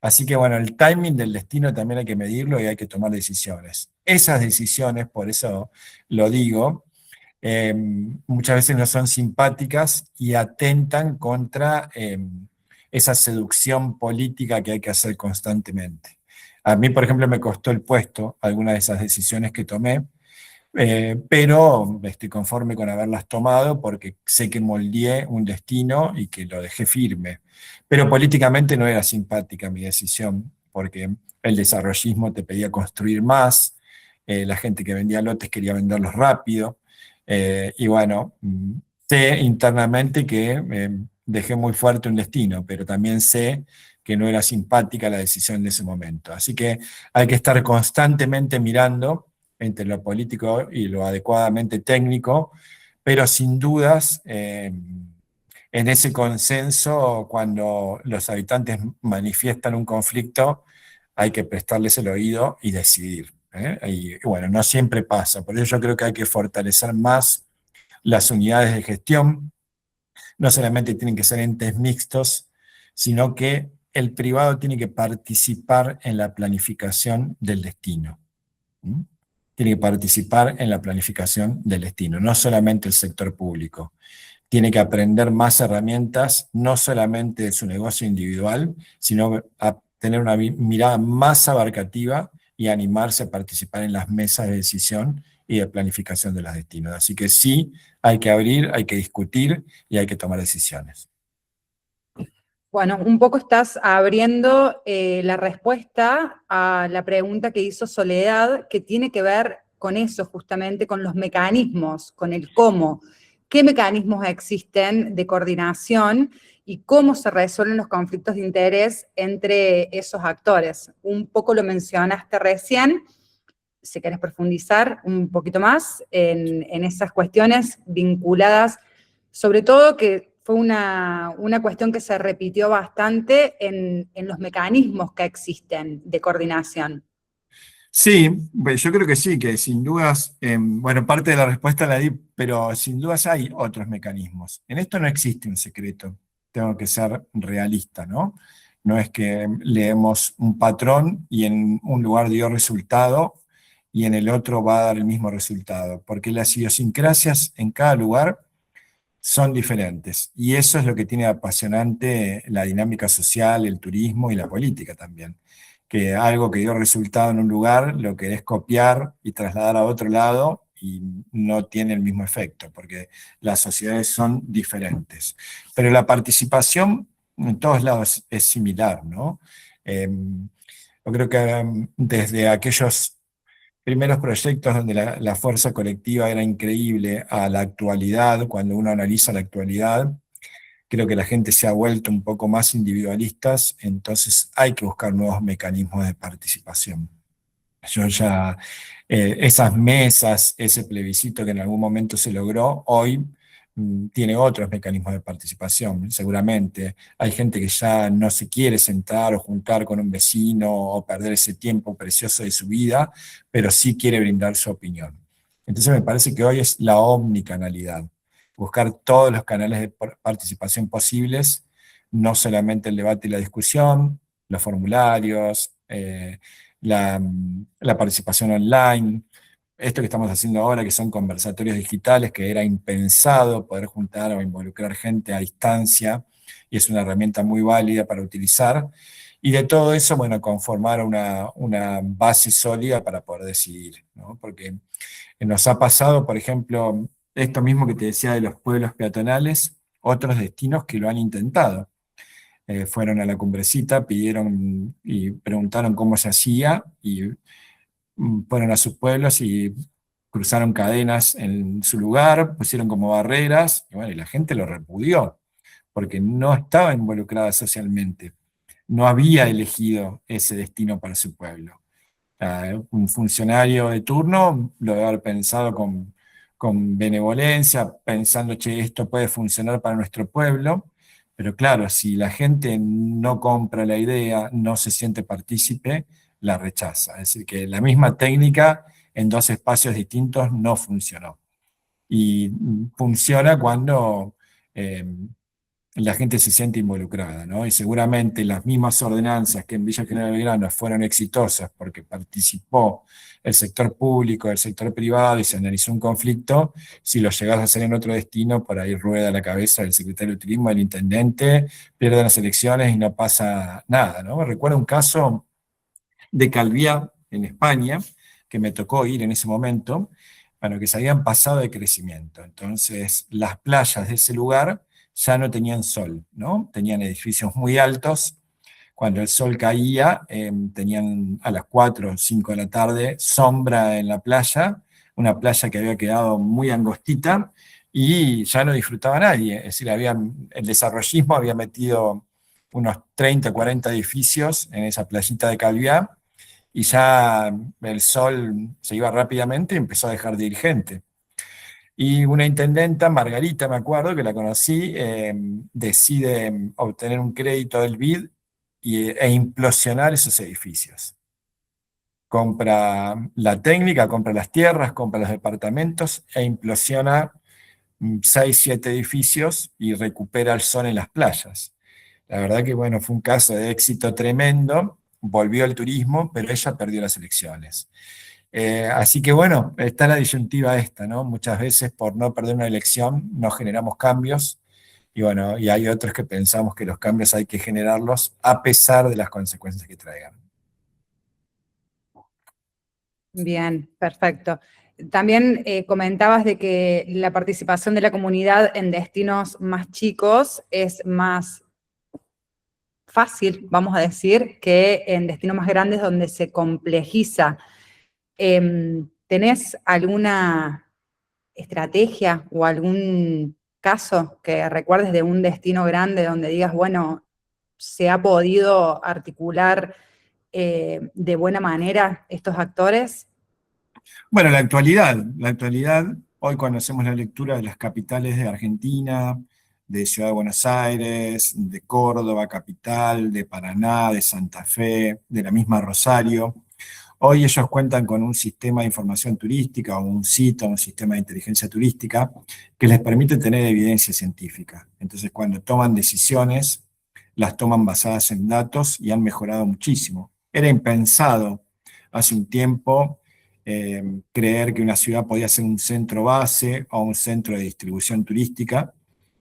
Así que bueno, el timing del destino también hay que medirlo y hay que tomar decisiones. Esas decisiones, por eso lo digo, muchas veces no son simpáticas y atentan contra esa seducción política que hay que hacer constantemente. A mí, por ejemplo, me costó el puesto algunas de esas decisiones que tomé, pero estoy conforme con haberlas tomado porque sé que moldeé un destino y que lo dejé firme. Pero políticamente no era simpática mi decisión, porque el desarrollismo te pedía construir más, la gente que vendía lotes quería venderlos rápido, y bueno, sé internamente que dejé muy fuerte un destino, pero también sé que no era simpática la decisión de ese momento. Así que hay que estar constantemente mirando entre lo político y lo adecuadamente técnico, pero sin dudas, en ese consenso, cuando los habitantes manifiestan un conflicto, hay que prestarles el oído y decidir. Y bueno, no siempre pasa, por eso yo creo que hay que fortalecer más las unidades de gestión, no solamente tienen que ser entes mixtos, sino que el privado tiene que participar en la planificación del destino. ¿Mm? Tiene que participar en la planificación del destino, no solamente el sector público. Tiene que aprender más herramientas, no solamente de su negocio individual, sino a tener una mirada más abarcativa y animarse a participar en las mesas de decisión y de planificación de los destinos. Así que sí, hay que abrir, hay que discutir y hay que tomar decisiones. Bueno, un poco estás abriendo la respuesta a la pregunta que hizo Soledad, que tiene que ver con eso, justamente, con los mecanismos, con el cómo. ¿Qué mecanismos existen de coordinación y cómo se resuelven los conflictos de interés entre esos actores? Un poco lo mencionaste recién. Si querés profundizar un poquito más en esas cuestiones vinculadas, sobre todo que fue una cuestión que se repitió bastante en los mecanismos que existen de coordinación. Sí, yo creo que sí, que sin dudas, bueno, parte de la respuesta la di, pero sin dudas hay otros mecanismos. En esto no existe un secreto, tengo que ser realista, ¿no? No es que leemos un patrón y en un lugar dio resultado y en el otro va a dar el mismo resultado, porque las idiosincrasias en cada lugar son diferentes. Y eso es lo que tiene apasionante la dinámica social, el turismo y la política también. Que algo que dio resultado en un lugar lo querés copiar y trasladar a otro lado y no tiene el mismo efecto, porque las sociedades son diferentes. Pero la participación en todos lados es similar, ¿no? Yo creo que desde aquellos primeros proyectos donde la fuerza colectiva era increíble a la actualidad, cuando uno analiza la actualidad, creo que la gente se ha vuelto un poco más individualistas, entonces hay que buscar nuevos mecanismos de participación. Yo ya, esas mesas, ese plebiscito que en algún momento se logró, hoy tiene otros mecanismos de participación, seguramente. Hay gente que ya no se quiere sentar o juntar con un vecino o perder ese tiempo precioso de su vida, pero sí quiere brindar su opinión. Entonces me parece que hoy es la omnicanalidad, buscar todos los canales de participación posibles, no solamente el debate y la discusión, los formularios, la participación online, esto que estamos haciendo ahora, que son conversatorios digitales, que era impensado poder juntar o involucrar gente a distancia, y es una herramienta muy válida para utilizar. Y de todo eso, bueno, conformar una base sólida para poder decidir, ¿no? Porque nos ha pasado, por ejemplo, esto mismo que te decía de los pueblos peatonales, otros destinos que lo han intentado. Fueron a la Cumbrecita, pidieron y preguntaron cómo se hacía, y fueron a sus pueblos y cruzaron cadenas en su lugar, pusieron como barreras, y bueno, y la gente lo repudió, porque no estaba involucrada socialmente, no había elegido ese destino para su pueblo. Un funcionario de turno lo debe haber pensado con benevolencia, pensando, che, esto puede funcionar para nuestro pueblo, pero claro, si la gente no compra la idea, no se siente partícipe, la rechaza. Es decir, que la misma técnica en dos espacios distintos no funcionó. Y funciona cuando la gente se siente involucrada, ¿no? Y seguramente las mismas ordenanzas que en Villa General Belgrano fueron exitosas porque participó el sector público, el sector privado y se analizó un conflicto, si lo llegás a hacer en otro destino, por ahí rueda la cabeza del secretario de Turismo, del intendente, pierden las elecciones y no pasa nada, ¿no? Recuerdo un caso de Calviá, en España, que me tocó ir en ese momento, bueno, que se habían pasado de crecimiento. Entonces, las playas de ese lugar ya no tenían sol, ¿no? Tenían edificios muy altos. Cuando el sol caía, tenían a las 4 o 5 de la tarde sombra en la playa, una playa que había quedado muy angostita y ya no disfrutaba nadie. Es decir, el desarrollismo había metido unos 30, 40 edificios en esa playita de Calviá, y ya el sol se iba rápidamente y empezó a dejar de ir gente. Y una intendenta, Margarita, me acuerdo, que la conocí, decide obtener un crédito del BID e implosionar esos edificios. Compra la técnica, compra las tierras, compra los departamentos e implosiona 6, 7 edificios y recupera el sol en las playas. La verdad que, bueno, fue un caso de éxito tremendo, volvió el turismo, pero ella perdió las elecciones. Así que, bueno, está la disyuntiva esta, ¿no? Muchas veces por no perder una elección no generamos cambios, y bueno, y hay otros que pensamos que los cambios hay que generarlos a pesar de las consecuencias que traigan. Bien, perfecto. También comentabas de que la participación de la comunidad en destinos más chicos es más fácil, vamos a decir, que en destinos más grandes donde se complejiza. ¿Tenés alguna estrategia o algún caso que recuerdes de un destino grande donde digas, bueno, se ha podido articular de buena manera estos actores? Bueno, la actualidad, hoy cuando hacemos la lectura de las capitales de Argentina, de Ciudad de Buenos Aires, de Córdoba, capital, de Paraná, de Santa Fe, de la misma Rosario, hoy ellos cuentan con un sistema de información turística, o un sitio, un sistema de inteligencia turística, que les permite tener evidencia científica. Entonces, cuando toman decisiones, las toman basadas en datos y han mejorado muchísimo. Era impensado hace un tiempo creer que una ciudad podía ser un centro base o un centro de distribución turística,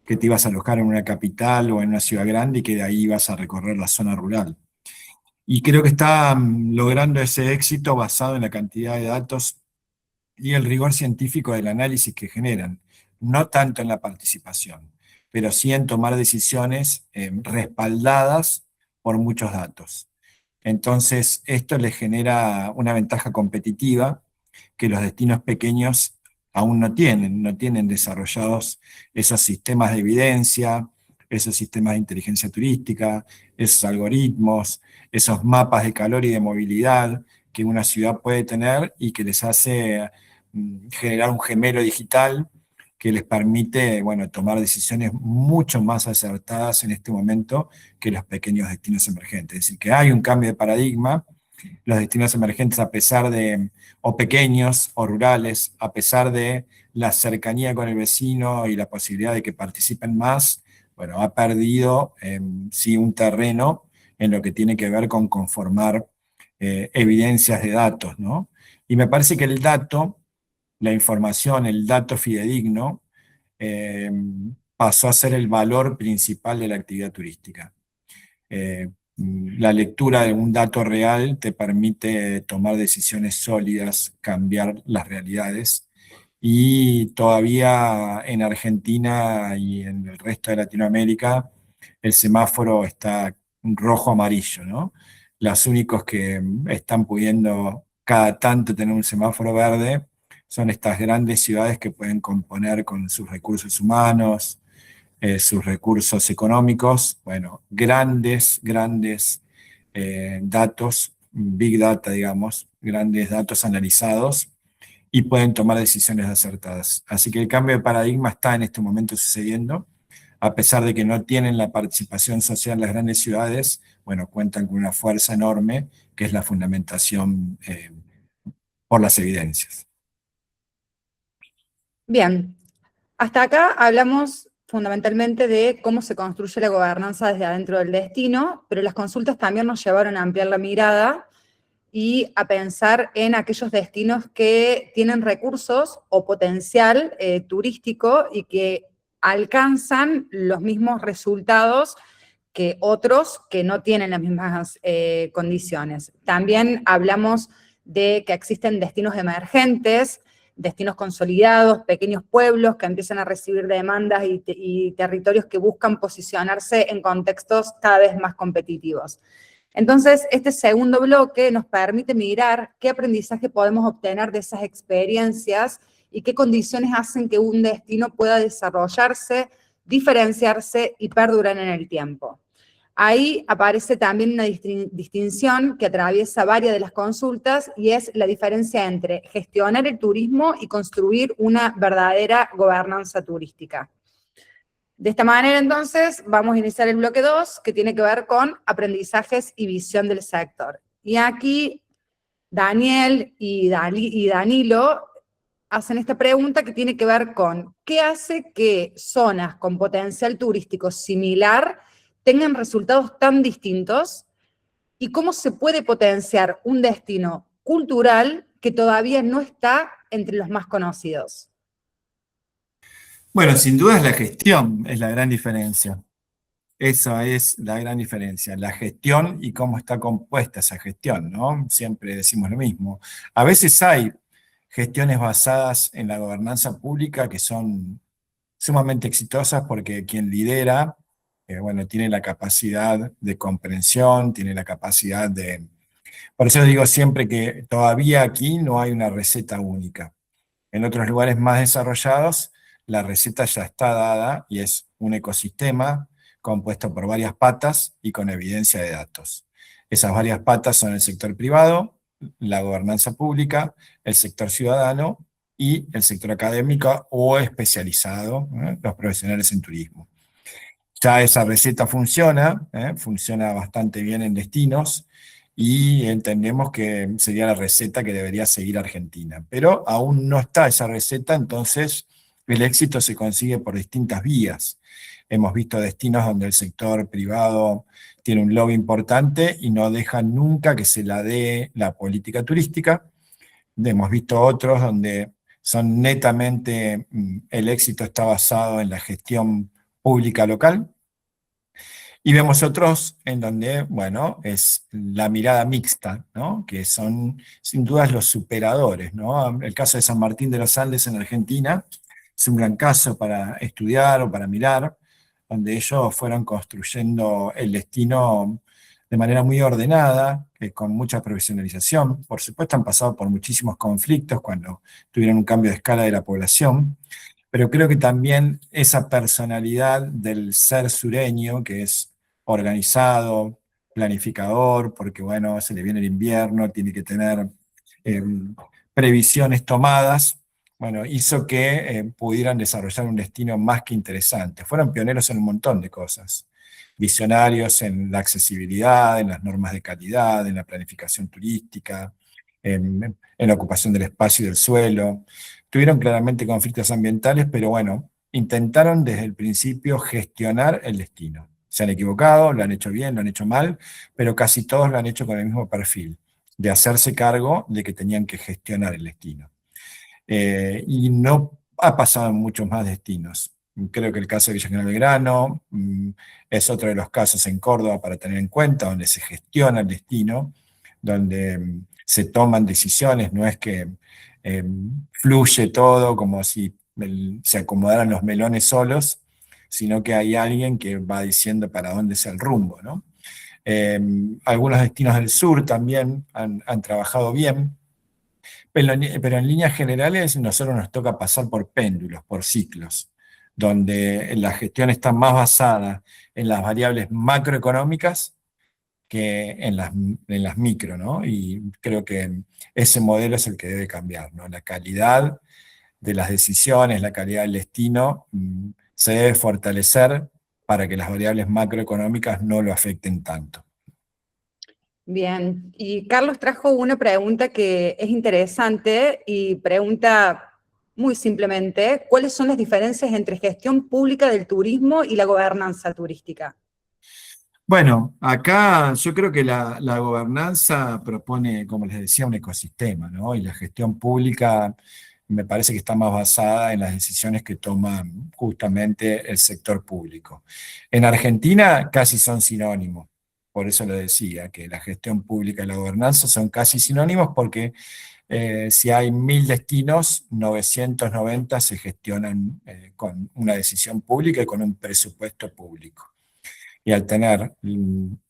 que te ibas a alojar en una capital o en una ciudad grande y que de ahí ibas a recorrer la zona rural. Y creo que está logrando ese éxito basado en la cantidad de datos y el rigor científico del análisis que generan, no tanto en la participación, pero sí en tomar decisiones respaldadas por muchos datos. Entonces, esto les genera una ventaja competitiva que los destinos pequeños aún no tienen desarrollados esos sistemas de evidencia, esos sistemas de inteligencia turística, esos algoritmos, esos mapas de calor y de movilidad que una ciudad puede tener y que les hace generar un gemelo digital que les permite, bueno, tomar decisiones mucho más acertadas en este momento que los pequeños destinos emergentes. Es decir, que hay un cambio de paradigma los destinos emergentes, a pesar de, o pequeños o rurales, a pesar de la cercanía con el vecino y la posibilidad de que participen más, bueno, ha perdido sí un terreno en lo que tiene que ver con conformar evidencias de datos, ¿no? Y me parece que el dato, la información, el dato fidedigno, eh, pasó a ser el valor principal de la actividad turística. La lectura de un dato real te permite tomar decisiones sólidas, cambiar las realidades. Y todavía en Argentina y en el resto de Latinoamérica el semáforo está rojo-amarillo, ¿no? Los únicos que están pudiendo cada tanto tener un semáforo verde son estas grandes ciudades que pueden componer con sus recursos humanos, sus recursos económicos, bueno, grandes datos, big data, digamos, grandes datos analizados y pueden tomar decisiones acertadas. Así que el cambio de paradigma está en este momento sucediendo, a pesar de que no tienen la participación social las grandes ciudades, bueno, cuentan con una fuerza enorme que es la fundamentación por las evidencias. Bien, hasta acá hablamos fundamentalmente de cómo se construye la gobernanza desde adentro del destino, pero las consultas también nos llevaron a ampliar la mirada y a pensar en aquellos destinos que tienen recursos o potencial turístico y que alcanzan los mismos resultados que otros que no tienen las mismas condiciones. También hablamos de que existen destinos emergentes, destinos consolidados, pequeños pueblos que empiezan a recibir demandas y territorios que buscan posicionarse en contextos cada vez más competitivos. Entonces, este segundo bloque nos permite mirar qué aprendizaje podemos obtener de esas experiencias y qué condiciones hacen que un destino pueda desarrollarse, diferenciarse y perdurar en el tiempo. Ahí aparece también una distinción que atraviesa varias de las consultas y es la diferencia entre gestionar el turismo y construir una verdadera gobernanza turística. De esta manera, entonces, vamos a iniciar el bloque 2, que tiene que ver con aprendizajes y visión del sector. Y aquí Daniel y Danilo hacen esta pregunta que tiene que ver con ¿qué hace que zonas con potencial turístico similar tengan resultados tan distintos? ¿Y cómo se puede potenciar un destino cultural que todavía no está entre los más conocidos? Bueno, sin duda es la gestión, es la gran diferencia. Esa es la gran diferencia, la gestión y cómo está compuesta esa gestión, ¿no? Siempre decimos lo mismo. A veces hay gestiones basadas en la gobernanza pública que son sumamente exitosas porque quien lidera, bueno, tiene la capacidad de comprensión, tiene la capacidad de... Por eso digo siempre que todavía aquí no hay una receta única. En otros lugares más desarrollados, la receta ya está dada y es un ecosistema compuesto por varias patas y con evidencia de datos. Esas varias patas son el sector privado, la gobernanza pública, el sector ciudadano y el sector académico o especializado, los profesionales en turismo. Ya esa receta funciona bastante bien en destinos y entendemos que sería la receta que debería seguir Argentina. Pero aún no está esa receta, entonces el éxito se consigue por distintas vías. Hemos visto destinos donde el sector privado tiene un lobby importante y no deja nunca que se la dé la política turística. Hemos visto otros donde son netamente, el éxito está basado en la gestión pública local. Y vemos otros en donde, bueno, es la mirada mixta, ¿no? Que son sin dudas los superadores, ¿no? El caso de San Martín de los Andes en Argentina es un gran caso para estudiar o para mirar, donde ellos fueron construyendo el destino de manera muy ordenada, con mucha profesionalización. Por supuesto han pasado por muchísimos conflictos cuando tuvieron un cambio de escala de la población, pero creo que también esa personalidad del ser sureño, que es organizado, planificador, porque bueno, se le viene el invierno, tiene que tener eh, previsiones tomadas, bueno, hizo que pudieran desarrollar un destino más que interesante. Fueron pioneros en un montón de cosas. visionarios en la accesibilidad, en las normas de calidad, en la planificación turística, en la ocupación del espacio y del suelo. Tuvieron claramente conflictos ambientales, pero bueno, intentaron desde el principio gestionar el destino. Se han equivocado, lo han hecho bien, lo han hecho mal, pero casi todos lo han hecho con el mismo perfil, de hacerse cargo de que tenían que gestionar el destino. Y no ha pasado en muchos más destinos. Creo que el caso de Villa General Belgrano es otro de los casos en Córdoba para tener en cuenta, donde se gestiona el destino, donde se toman decisiones, no es que fluye todo como si se acomodaran los melones solos, sino que hay alguien que va diciendo para dónde es el rumbo, ¿no? Algunos destinos del sur también han trabajado bien, pero en líneas generales nosotros nos toca pasar por péndulos, por ciclos, donde la gestión está más basada en las variables macroeconómicas que en las micro, ¿no? Y creo que ese modelo es el que debe cambiar, ¿no? La calidad de las decisiones, la calidad del destino, se debe fortalecer para que las variables macroeconómicas no lo afecten tanto. Bien, y Carlos trajo una pregunta que es interesante y pregunta muy simplemente, ¿cuáles son las diferencias entre gestión pública del turismo y la gobernanza turística? Bueno, acá yo creo que la gobernanza propone, como les decía, un ecosistema, ¿no? Y la gestión pública me parece que está más basada en las decisiones que toma justamente el sector público. En Argentina casi son sinónimos, por eso lo decía, que la gestión pública y la gobernanza son casi sinónimos porque si hay 1000 destinos, 990 se gestionan con una decisión pública y con un presupuesto público. Y al tener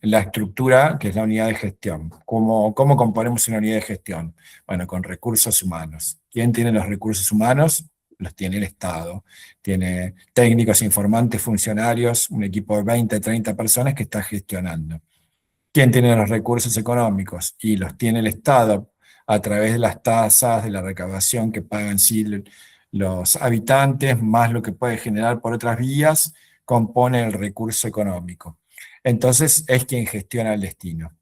la estructura, que es la unidad de gestión. ¿Cómo componemos una unidad de gestión? Bueno, con recursos humanos. ¿Quién tiene los recursos humanos? Los tiene el Estado. Tiene técnicos, informantes, funcionarios, un equipo de 20, 30 personas que está gestionando. ¿Quién tiene los recursos económicos? Y los tiene el Estado a través de las tasas, de la recaudación que pagan sí, los habitantes, más lo que puede generar por otras vías, compone el recurso económico. Entonces es quien gestiona el destino.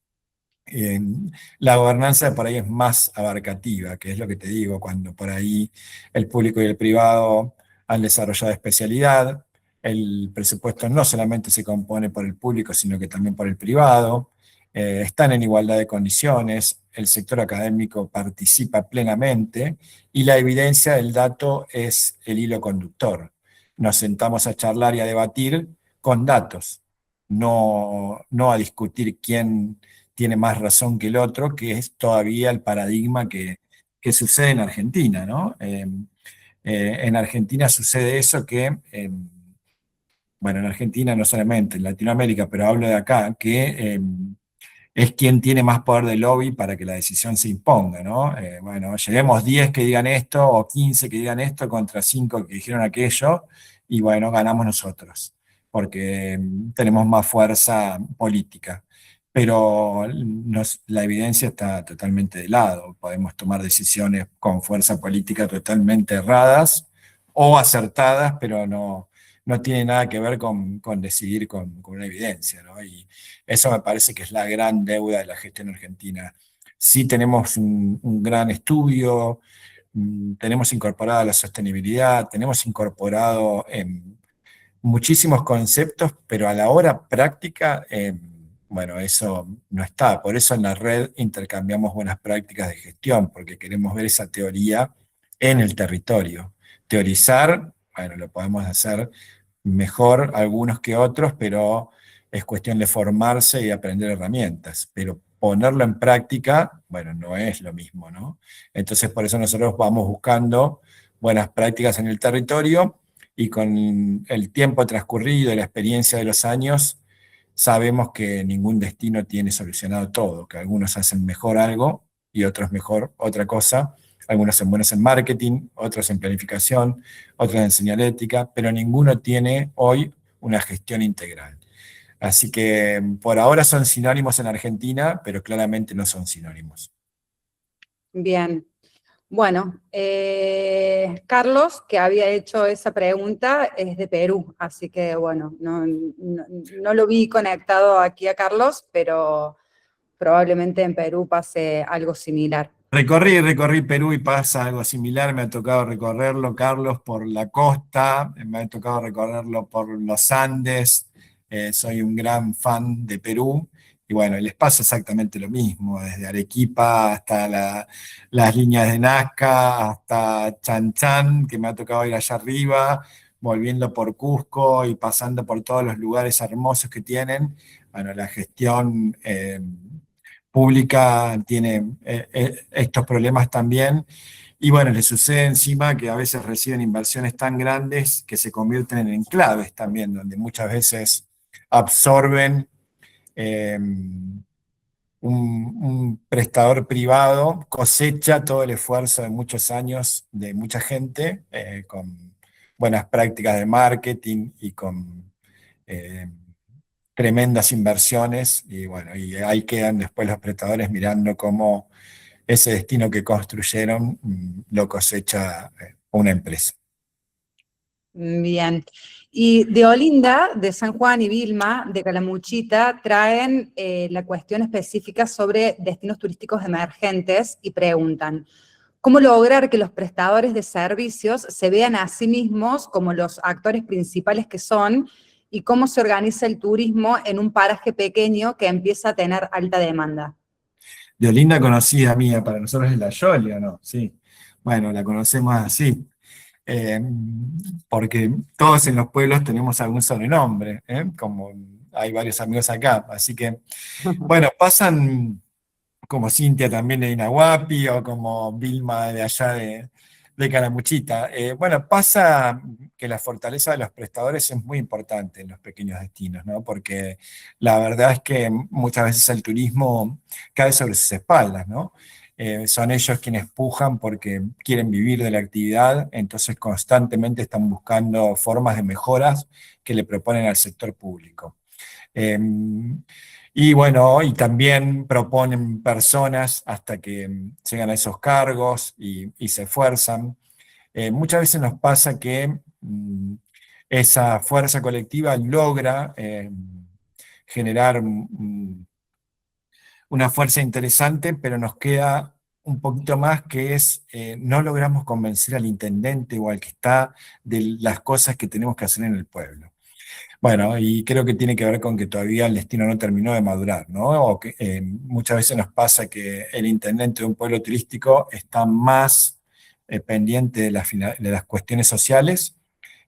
La gobernanza por ahí es más abarcativa, que es lo que te digo, cuando por ahí el público y el privado han desarrollado especialidad, el presupuesto no solamente se compone por el público, sino que también por el privado, están en igualdad de condiciones, el sector académico participa plenamente y la evidencia del dato es el hilo conductor. Nos sentamos a charlar y a debatir con datos, no a discutir quién tiene más razón que el otro, que es todavía el paradigma que sucede en Argentina, ¿no? En Argentina sucede eso que, bueno, en Argentina no solamente, en Latinoamérica, pero hablo de acá, que es quien tiene más poder de lobby para que la decisión se imponga, ¿no? Bueno, llevemos 10 que digan esto o 15 que digan esto contra 5 que dijeron aquello, y bueno, ganamos nosotros, porque tenemos más fuerza política. Pero la evidencia está totalmente de lado. Podemos tomar decisiones con fuerza política totalmente erradas o acertadas, pero no tiene nada que ver con decidir con una evidencia, ¿no? Y eso me parece que es la gran deuda de la gestión argentina. Sí tenemos un gran estudio, tenemos incorporada la sostenibilidad, tenemos incorporado muchísimos conceptos, pero a la hora práctica, bueno, eso no está. Por eso en la red intercambiamos buenas prácticas de gestión, porque queremos ver esa teoría en el territorio. Teorizar, bueno, lo podemos hacer mejor algunos que otros, pero es cuestión de formarse y aprender herramientas. Pero ponerlo en práctica, bueno, no es lo mismo, ¿no? Entonces, por eso nosotros vamos buscando buenas prácticas en el territorio y con el tiempo transcurrido y la experiencia de los años, sabemos que ningún destino tiene solucionado todo, que algunos hacen mejor algo y otros mejor otra cosa. Algunos son buenos en marketing, otros en planificación, otros en señalética, pero ninguno tiene hoy una gestión integral. Así que por ahora son sinónimos en Argentina, pero claramente no son sinónimos. Bien. Bueno, Carlos, que había hecho esa pregunta, es de Perú, así que bueno, no lo vi conectado aquí a Carlos, pero probablemente en Perú pase algo similar. Recorrí Perú y pasa algo similar, me ha tocado recorrerlo, Carlos, por la costa, me ha tocado recorrerlo por los Andes, soy un gran fan de Perú, y bueno, les pasa exactamente lo mismo, desde Arequipa hasta las líneas de Nazca, hasta Chan Chan, que me ha tocado ir allá arriba, volviendo por Cusco y pasando por todos los lugares hermosos que tienen. Bueno, la gestión pública tiene estos problemas también. Y bueno, le sucede encima que a veces reciben inversiones tan grandes que se convierten en enclaves también, donde muchas veces absorben eh, un prestador privado, cosecha todo el esfuerzo de muchos años de mucha gente con buenas prácticas de marketing y con eh, tremendas inversiones, y bueno, y ahí quedan después los prestadores mirando cómo ese destino que construyeron lo cosecha una empresa. Bien. Y de Olinda, de San Juan y Vilma, de Calamuchita, traen la cuestión específica sobre destinos turísticos emergentes y preguntan, ¿cómo lograr que los prestadores de servicios se vean a sí mismos como los actores principales que son y cómo se organiza el turismo en un paraje pequeño que empieza a tener alta demanda? De Olinda conocida mía, para nosotros es la Yoli, ¿o no? Sí. Bueno, la conocemos así. eh, Porque todos en los pueblos tenemos algún sobrenombre, como hay varios amigos acá. Así que, bueno, pasan como Cintia también de Inahuapi o como Vilma de allá de Calamuchita. Bueno, pasa que la fortaleza de los prestadores es muy importante en los pequeños destinos, ¿no? Porque la verdad es que muchas veces el turismo cae sobre sus espaldas, ¿no? Son ellos quienes pujan porque quieren vivir de la actividad, entonces constantemente están buscando formas de mejoras que le proponen al sector público. Eh, y bueno, y también proponen personas hasta que llegan a esos cargos y se esfuerzan. Muchas veces nos pasa que esa fuerza colectiva logra generar una fuerza interesante, pero nos queda un poquito más que es, no logramos convencer al intendente o al que está de las cosas que tenemos que hacer en el pueblo. Bueno, y creo que tiene que ver con que todavía el destino no terminó de madurar, ¿no? O que muchas veces nos pasa que el intendente de un pueblo turístico está más pendiente de de las cuestiones sociales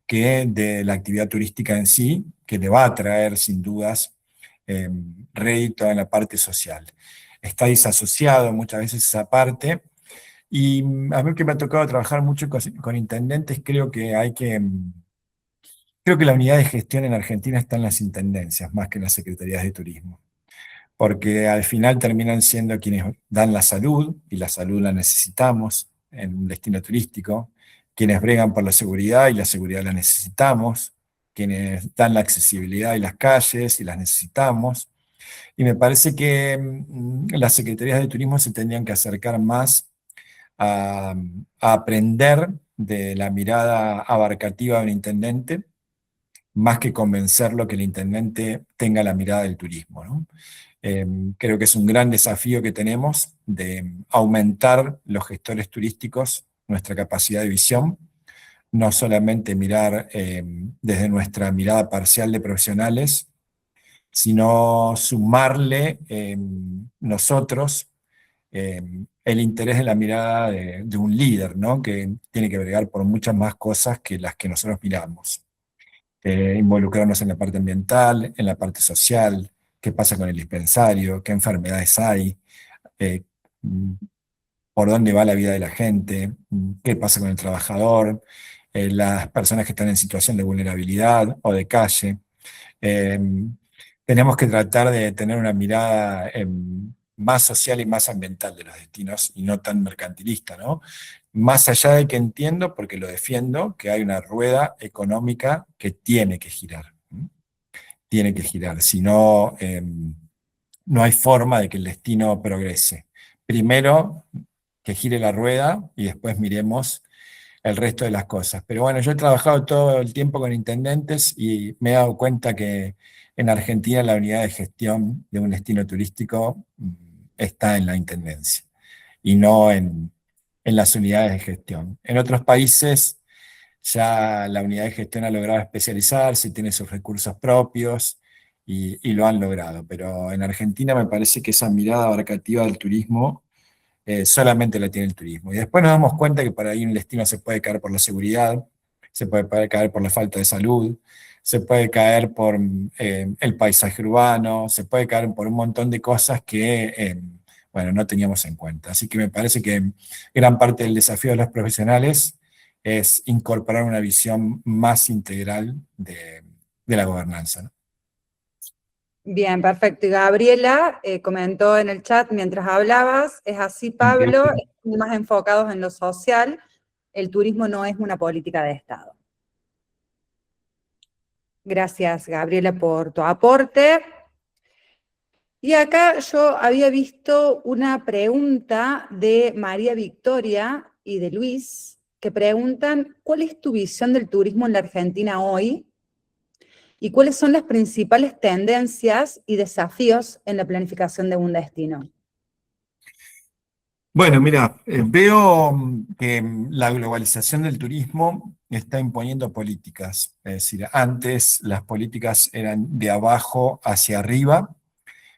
que de la actividad turística en sí, que le va a traer sin dudas eh, rédito en la parte social. Está disasociado muchas veces esa parte, y a mí que me ha tocado trabajar mucho con intendentes, creo que la unidad de gestión en Argentina está en las intendencias, más que en las secretarías de turismo, porque al final terminan siendo quienes dan la salud, y la salud la necesitamos en un destino turístico, quienes bregan por la seguridad, y la seguridad la necesitamos, quienes dan la accesibilidad y las calles, y las necesitamos. Y me parece que las secretarías de turismo se tendrían que acercar más a, a aprender de la mirada abarcativa de un intendente, más que convencerlo que el intendente tenga la mirada del turismo, ¿no? Creo que es un gran desafío que tenemos de aumentar los gestores turísticos nuestra capacidad de visión, no solamente mirar desde nuestra mirada parcial de profesionales, sino sumarle nosotros el interés de la mirada de un líder, ¿no? Que tiene que bregar por muchas más cosas que las que nosotros miramos. Involucrarnos en la parte ambiental, en la parte social, qué pasa con el dispensario, qué enfermedades hay, eh, mm, por dónde va la vida de la gente, qué pasa con el trabajador, las personas que están en situación de vulnerabilidad o de calle. Eh, Tenemos que tratar de tener una mirada más social y más ambiental de los destinos y no tan mercantilista, ¿no? Más allá de que entiendo, porque lo defiendo, que hay una rueda económica que tiene que girar. ¿M? Tiene que girar, si no, no hay forma de que el destino progrese. Primero, que gire la rueda y después miremos el resto de las cosas. Pero bueno, yo he trabajado todo el tiempo con intendentes y me he dado cuenta que en Argentina la unidad de gestión de un destino turístico está en la intendencia y no en las unidades de gestión. En otros países ya la unidad de gestión ha logrado especializarse, tiene sus recursos propios y lo han logrado. Pero en Argentina me parece que esa mirada abarcativa del turismo solamente la tiene el turismo. Y después nos damos cuenta que para ahí un destino se puede caer por la seguridad, se puede caer por la falta de salud, se puede caer por el paisaje urbano, se puede caer por un montón de cosas que, bueno, no teníamos en cuenta. Así que me parece que gran parte del desafío de los profesionales es incorporar una visión más integral de la gobernanza, ¿no? Bien, perfecto. Y Gabriela comentó en el chat mientras hablabas, es así, Pablo, más enfocados en lo social, el turismo no es una política de Estado. Gracias, Gabriela, por tu aporte. Y acá yo había visto una pregunta de María Victoria y de Luis, que preguntan, ¿cuál es tu visión del turismo en la Argentina hoy? ¿Y cuáles son las principales tendencias y desafíos en la planificación de un destino? Bueno, mira, veo que la globalización del turismo está imponiendo políticas. Es decir, antes las políticas eran de abajo hacia arriba,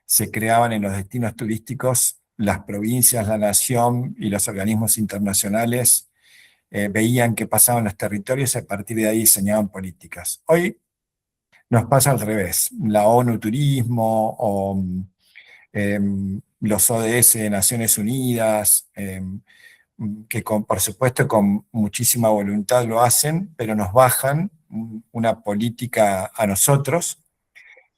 se creaban en los destinos turísticos, las provincias, la nación y los organismos internacionales veían qué pasaba en los territorios y a partir de ahí diseñaban políticas. Hoy nos pasa al revés. La ONU Turismo o los ODS de Naciones Unidas, que por supuesto con muchísima voluntad lo hacen, pero nos bajan una política a nosotros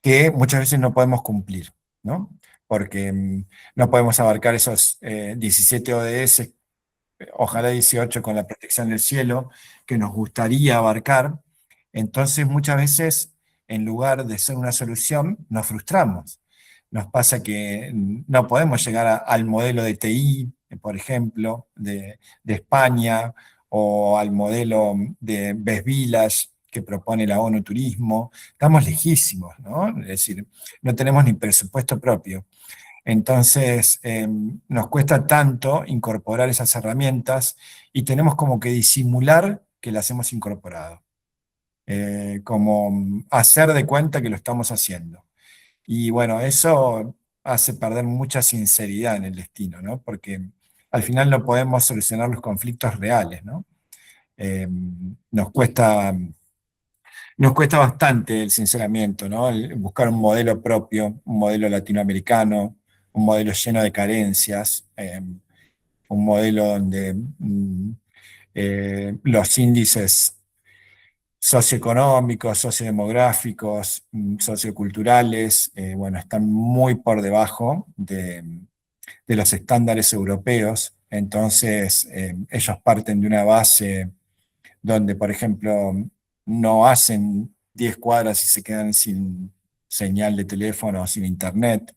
que muchas veces no podemos cumplir, ¿no? Porque no podemos abarcar esos 17 ODS, ojalá 18 con la protección del cielo, que nos gustaría abarcar. Entonces muchas veces, en lugar de ser una solución, nos frustramos. Nos pasa que no podemos llegar al modelo de TI, por ejemplo, de España, o al modelo de Best Village que propone la ONU Turismo. Estamos lejísimos, ¿no? Es decir, no tenemos ni presupuesto propio. Entonces, nos cuesta tanto incorporar esas herramientas y tenemos como que disimular que las hemos incorporado, como hacer de cuenta que lo estamos haciendo. Y bueno, eso hace perder mucha sinceridad en el destino, ¿no? Porque al final no podemos solucionar los conflictos reales, ¿no? Eh, nos cuesta, nos cuesta bastante el sinceramiento, ¿no? Buscar un modelo propio, un modelo latinoamericano, un modelo lleno de carencias, un modelo donde los índices socioeconómicos, sociodemográficos, socioculturales, bueno, están muy por debajo de los estándares europeos. Entonces, ellos parten de una base donde, por ejemplo, no hacen 10 cuadras y se quedan sin señal de teléfono, sin internet.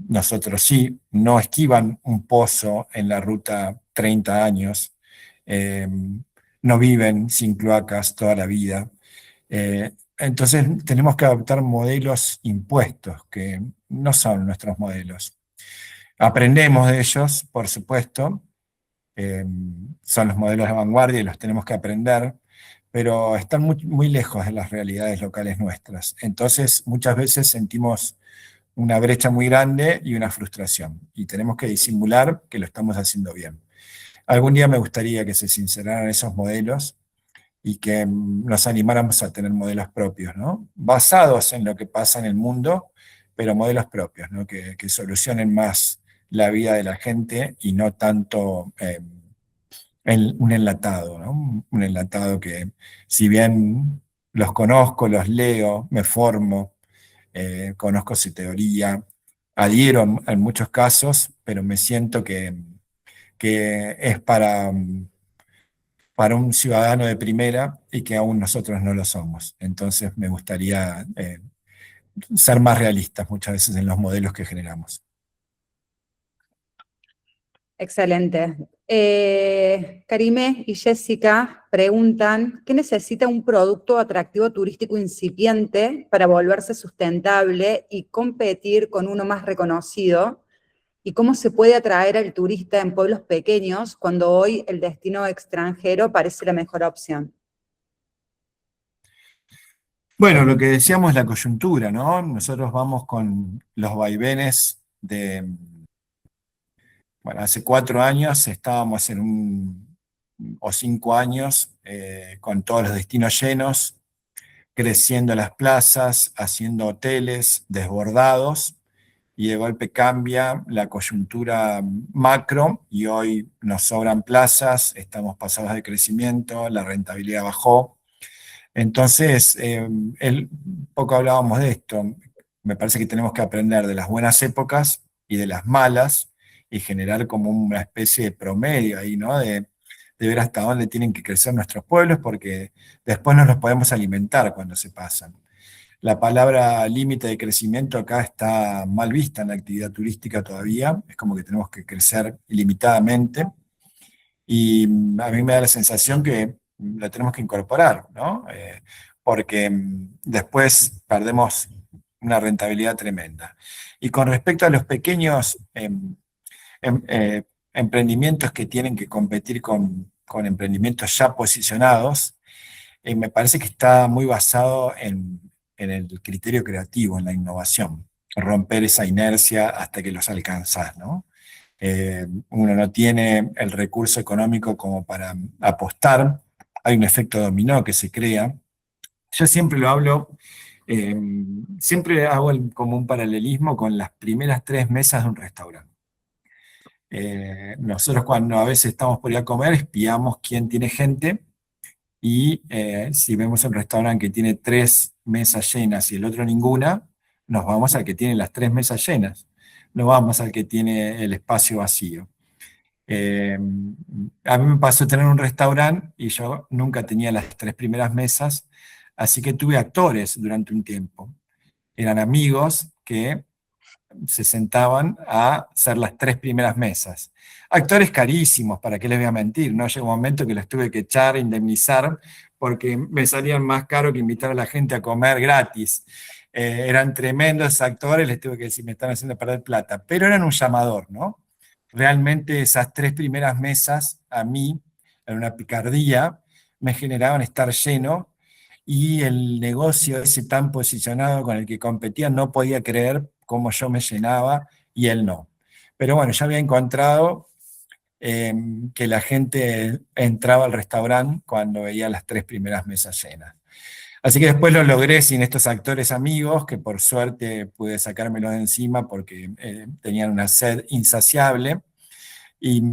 Nosotros sí, no esquivan un pozo en la ruta 30 años, eh, no viven sin cloacas toda la vida. Entonces tenemos que adoptar modelos impuestos que no son nuestros modelos. Aprendemos de ellos, por supuesto, eh, son los modelos de vanguardia y los tenemos que aprender, pero están muy, muy lejos de las realidades locales nuestras. Entonces muchas veces sentimos una brecha muy grande y una frustración, y tenemos que disimular que lo estamos haciendo bien. Algún día me gustaría que se sinceraran esos modelos y que nos animáramos a tener modelos propios, ¿no? Basados en lo que pasa en el mundo, pero modelos propios, ¿no? Que solucionen más la vida de la gente y no tanto un enlatado, ¿no? Un enlatado que, si bien los conozco, los leo, me formo, conozco su teoría, adhiero en muchos casos, pero me siento que es para un ciudadano de primera y que aún nosotros no lo somos. Entonces me gustaría ser más realistas muchas veces en los modelos que generamos. Excelente. Karime y Jessica preguntan, ¿qué necesita un producto atractivo turístico incipiente para volverse sustentable y competir con uno más reconocido? ¿Y cómo se puede atraer al turista en pueblos pequeños cuando hoy el destino extranjero parece la mejor opción? Bueno, lo que decíamos, la coyuntura, ¿no? Nosotros vamos con los vaivenes de, bueno, hace 4 años estábamos o 5 años, con todos los destinos llenos, creciendo las plazas, haciendo hoteles desbordados, y de golpe cambia la coyuntura macro y hoy nos sobran plazas, estamos pasados de crecimiento, la rentabilidad bajó. Entonces, poco hablábamos de esto. Me parece que tenemos que aprender de las buenas épocas y de las malas y generar como una especie de promedio ahí, ¿no? De ver hasta dónde tienen que crecer nuestros pueblos, porque después no los podemos alimentar cuando se pasan. La palabra límite de crecimiento acá está mal vista en la actividad turística todavía, es como que tenemos que crecer ilimitadamente, y a mí me da la sensación que lo tenemos que incorporar, ¿no? Porque después perdemos una rentabilidad tremenda. Y con respecto a los pequeños em- eh, emprendimientos que tienen que competir con emprendimientos ya posicionados, me parece que está muy basado en el criterio creativo, en la innovación, romper esa inercia hasta que los alcanzas, ¿no? Uno no tiene el recurso económico como para apostar, hay un efecto dominó que se crea. Yo siempre lo hablo, eh, siempre hago como un paralelismo con las primeras 3 mesas de un restaurante. Nosotros cuando a veces estamos por ir a comer, espiamos quién tiene gente, y si vemos un restaurante que tiene 3 mesas llenas y el otro ninguna, nos vamos al que tiene las 3 mesas llenas, no vamos al que tiene el espacio vacío. Eh, a mí me pasó tener un restaurante y yo nunca tenía las 3 primeras mesas, así que tuve actores durante un tiempo. Eran amigos que se sentaban a hacer las 3 primeras mesas. Actores carísimos, ¿para qué les voy a mentir? No llegó un momento que los tuve que echar, indemnizar, porque me salían más caro que invitar a la gente a comer gratis. Eran tremendos actores, les tuve que decir, me están haciendo perder plata, pero eran un llamador, ¿no? Realmente esas 3 primeras mesas, a mí, en una picardía, me generaban estar lleno, y el negocio ese tan posicionado con el que competía no podía creer cómo yo me llenaba y él no. Pero bueno, ya había encontrado que la gente entraba al restaurante cuando veía las 3 primeras mesas llenas. Así que después lo logré sin estos actores amigos, que por suerte pude sacármelos de encima porque tenían una sed insaciable, y,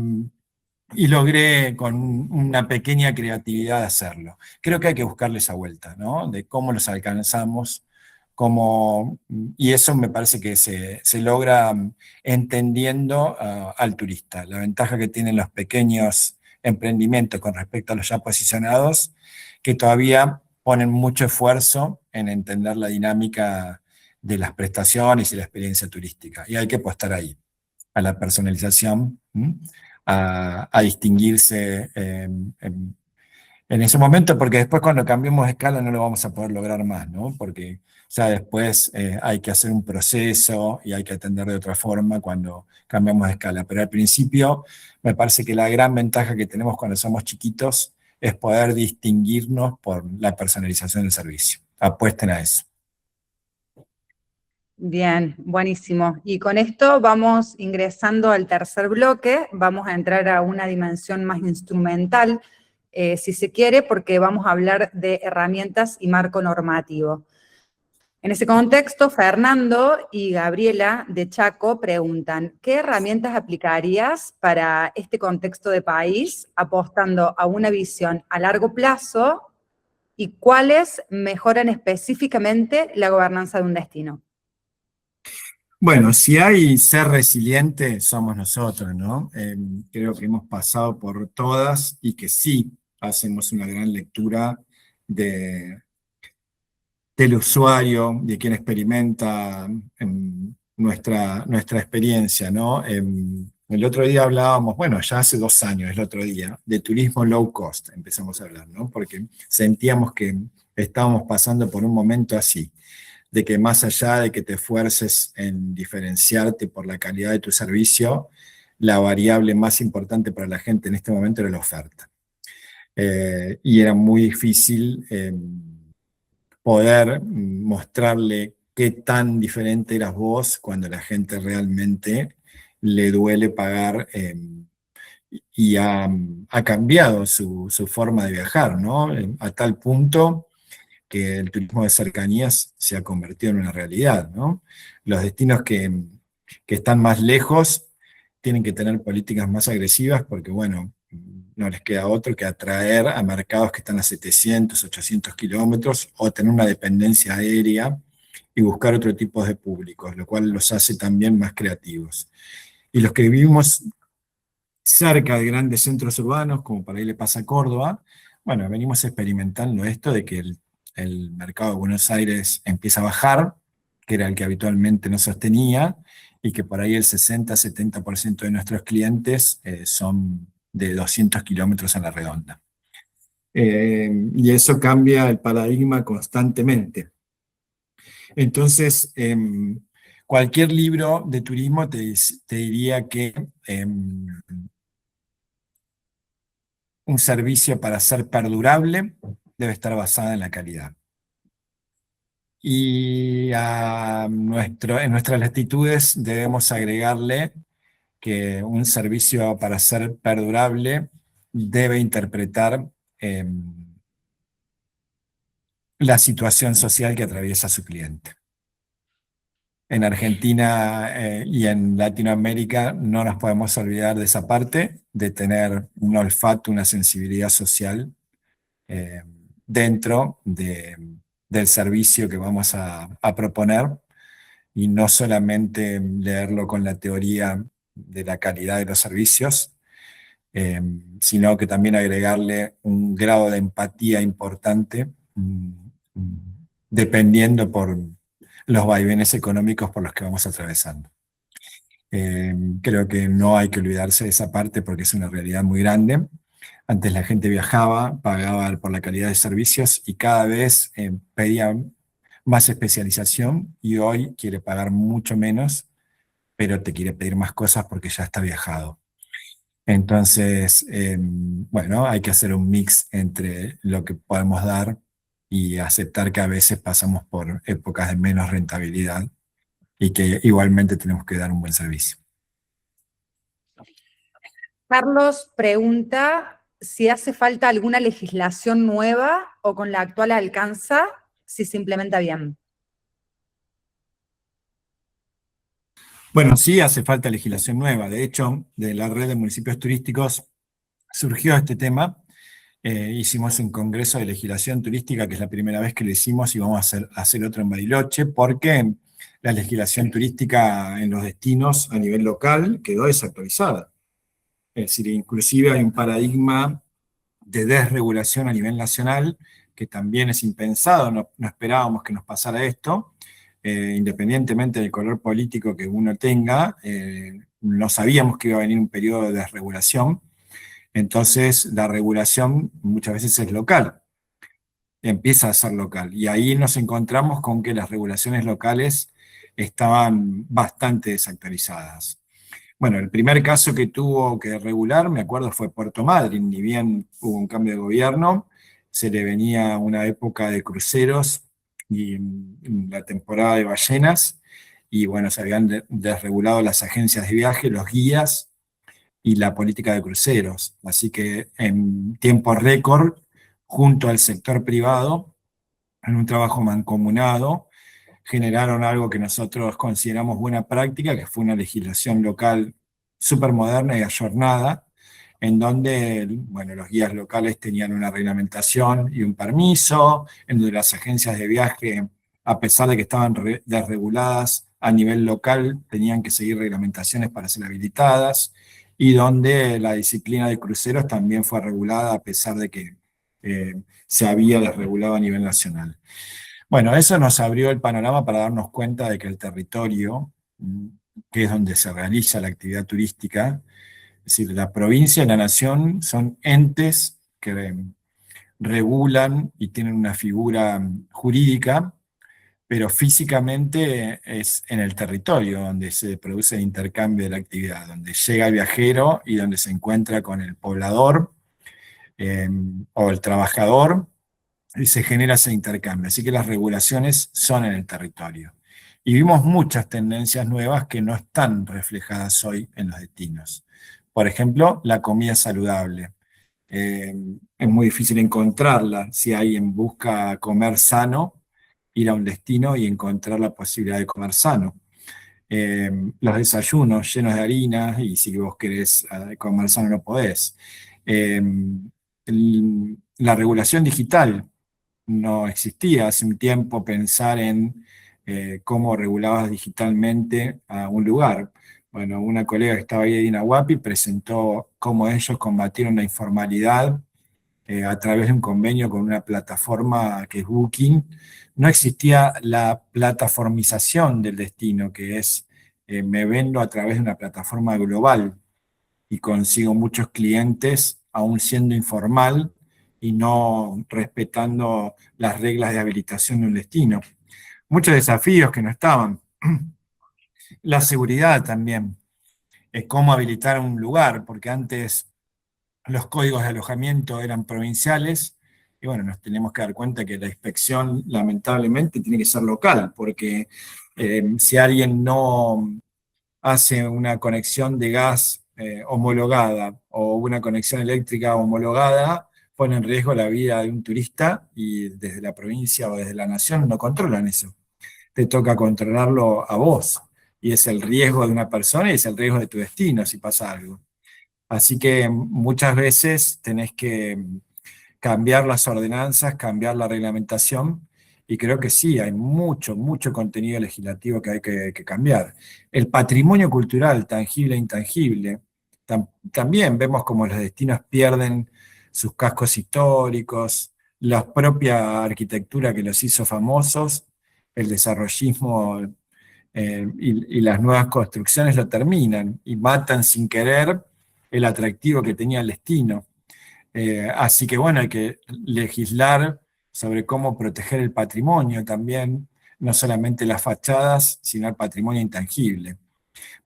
y logré con una pequeña creatividad hacerlo. Creo que hay que buscarle esa vuelta, ¿no? De cómo los alcanzamos, y eso me parece que se logra entendiendo al turista. La ventaja que tienen los pequeños emprendimientos con respecto a los ya posicionados, que todavía ponen mucho esfuerzo en entender la dinámica de las prestaciones y la experiencia turística. Y hay que apostar ahí, a la personalización, a distinguirse en ese momento, porque después cuando cambiemos de escala no lo vamos a poder lograr más, ¿no? Porque ya después hay que hacer un proceso y hay que atender de otra forma cuando cambiamos de escala. Pero al principio me parece que la gran ventaja que tenemos cuando somos chiquitos es poder distinguirnos por la personalización del servicio. Apuesten a eso. Bien, buenísimo. Y con esto vamos ingresando al tercer bloque, vamos a entrar a una dimensión más instrumental, si se quiere, porque vamos a hablar de herramientas y marco normativo. En ese contexto, Fernando y Gabriela de Chaco preguntan, ¿qué herramientas aplicarías para este contexto de país, apostando a una visión a largo plazo, y cuáles mejoran específicamente la gobernanza de un destino? Bueno, si hay ser resiliente, somos nosotros, ¿no? Creo que hemos pasado por todas y que sí hacemos una gran lectura de, del usuario, de quien experimenta nuestra experiencia, ¿no? El otro día hablábamos, bueno, ya hace 2 años, el otro día, de turismo low cost, empezamos a hablar, ¿no? Porque sentíamos que estábamos pasando por un momento así, de que más allá de que te esfuerces en diferenciarte por la calidad de tu servicio, la variable más importante para la gente en este momento era la oferta. Y era muy difícil poder mostrarle qué tan diferente eras vos cuando la gente realmente le duele pagar y ha cambiado su forma de viajar, ¿no? A tal punto que el turismo de cercanías se ha convertido en una realidad, ¿no? Los destinos que están más lejos tienen que tener políticas más agresivas porque, bueno, no les queda otro que atraer a mercados que están a 700, 800 kilómetros o tener una dependencia aérea y buscar otro tipo de públicos, lo cual los hace también más creativos. Y los que vivimos cerca de grandes centros urbanos, como por ahí le pasa a Córdoba, bueno, venimos experimentando esto de que el mercado de Buenos Aires empieza a bajar, que era el que habitualmente no sostenía, y que por ahí el 60-70% de nuestros clientes son de 200 kilómetros a la redonda. Y eso cambia el paradigma constantemente. Entonces, cualquier libro de turismo te diría que un servicio para ser perdurable debe estar basado en la calidad. Y en nuestras latitudes debemos agregarle que un servicio para ser perdurable debe interpretar la situación social que atraviesa su cliente. En Argentina y en Latinoamérica no nos podemos olvidar de esa parte, de tener un olfato, una sensibilidad social dentro del servicio que vamos a proponer y no solamente leerlo con la teoría de la calidad de los servicios, sino que también agregarle un grado de empatía importante, dependiendo por los vaivenes económicos por los que vamos atravesando. Creo que no hay que olvidarse de esa parte porque es una realidad muy grande. Antes la gente viajaba, pagaba por la calidad de servicios y cada vez pedía más especialización y hoy quiere pagar mucho menos, pero te quiere pedir más cosas porque ya está viajado. Entonces, bueno, hay que hacer un mix entre lo que podemos dar y aceptar que a veces pasamos por épocas de menos rentabilidad y que igualmente tenemos que dar un buen servicio. Carlos pregunta si hace falta alguna legislación nueva o con la actual alcanza si se implementa bien. Bueno, sí hace falta legislación nueva. De hecho, de la red de municipios turísticos surgió este tema. Hicimos un congreso de legislación turística, que es la primera vez que lo hicimos, y vamos a hacer otro en Bariloche, porque la legislación turística en los destinos a nivel local quedó desactualizada. Es decir, inclusive hay un paradigma de desregulación a nivel nacional que también es impensado, no esperábamos que nos pasara esto, independientemente del color político que uno tenga, no sabíamos que iba a venir un periodo de desregulación. Entonces, la regulación muchas veces es local, empieza a ser local. Y ahí nos encontramos con que las regulaciones locales estaban bastante desactualizadas. Bueno, el primer caso que tuvo que regular, me acuerdo, fue Puerto Madryn. Ni bien hubo un cambio de gobierno, se le venía una época de cruceros y la temporada de ballenas, y bueno, se habían desregulado las agencias de viaje, los guías, y la política de cruceros. Así que en tiempo récord, junto al sector privado, en un trabajo mancomunado, generaron algo que nosotros consideramos buena práctica, que fue una legislación local súper moderna y ayornada, en donde, bueno, los guías locales tenían una reglamentación y un permiso, en donde las agencias de viaje, a pesar de que estaban desreguladas a nivel local, tenían que seguir reglamentaciones para ser habilitadas, y donde la disciplina de cruceros también fue regulada a pesar de que se había desregulado a nivel nacional. Bueno, eso nos abrió el panorama para darnos cuenta de que el territorio que es donde se realiza la actividad turística. Es decir, la provincia y la nación son entes que regulan y tienen una figura jurídica, pero físicamente es en el territorio donde se produce el intercambio de la actividad, donde llega el viajero y donde se encuentra con el poblador eh, o el trabajador y se genera ese intercambio. Así que las regulaciones son en el territorio. Y vimos muchas tendencias nuevas que no están reflejadas hoy en los destinos. Por ejemplo, la comida saludable. Eh, es muy difícil encontrarla si alguien busca comer sano, ir a un destino y encontrar la posibilidad de comer sano. Los desayunos llenos de harina, y si vos querés comer sano no podés. Eh, la regulación digital no existía hace un tiempo pensar en cómo regulabas digitalmente a un lugar. Bueno, una colega que estaba ahí de Inahuapi presentó cómo ellos combatieron la informalidad a través de un convenio con una plataforma que es Booking. No existía la plataformización del destino, que es me vendo a través de una plataforma global y consigo muchos clientes aún siendo informal y no respetando las reglas de habilitación de un destino. Muchos desafíos que no estaban. La seguridad también, es cómo habilitar un lugar, porque antes los códigos de alojamiento eran provinciales, y bueno, nos tenemos que dar cuenta que la inspección lamentablemente tiene que ser local, porque si alguien no hace una conexión de gas homologada o una conexión eléctrica homologada, pone en riesgo la vida de un turista y desde la provincia o desde la nación no controlan eso. Te toca controlarlo a vos y es el riesgo de una persona y es el riesgo de tu destino si pasa algo. Así que muchas veces tenés que cambiar las ordenanzas, cambiar la reglamentación, y creo que sí, hay mucho, mucho contenido legislativo que hay que cambiar. El patrimonio cultural, tangible e intangible, también vemos como los destinos pierden sus cascos históricos, la propia arquitectura que los hizo famosos, el desarrollismo y las nuevas construcciones lo terminan y matan sin querer el atractivo que tenía el destino. Así que bueno, hay que legislar sobre cómo proteger el patrimonio también, no solamente las fachadas, sino el patrimonio intangible.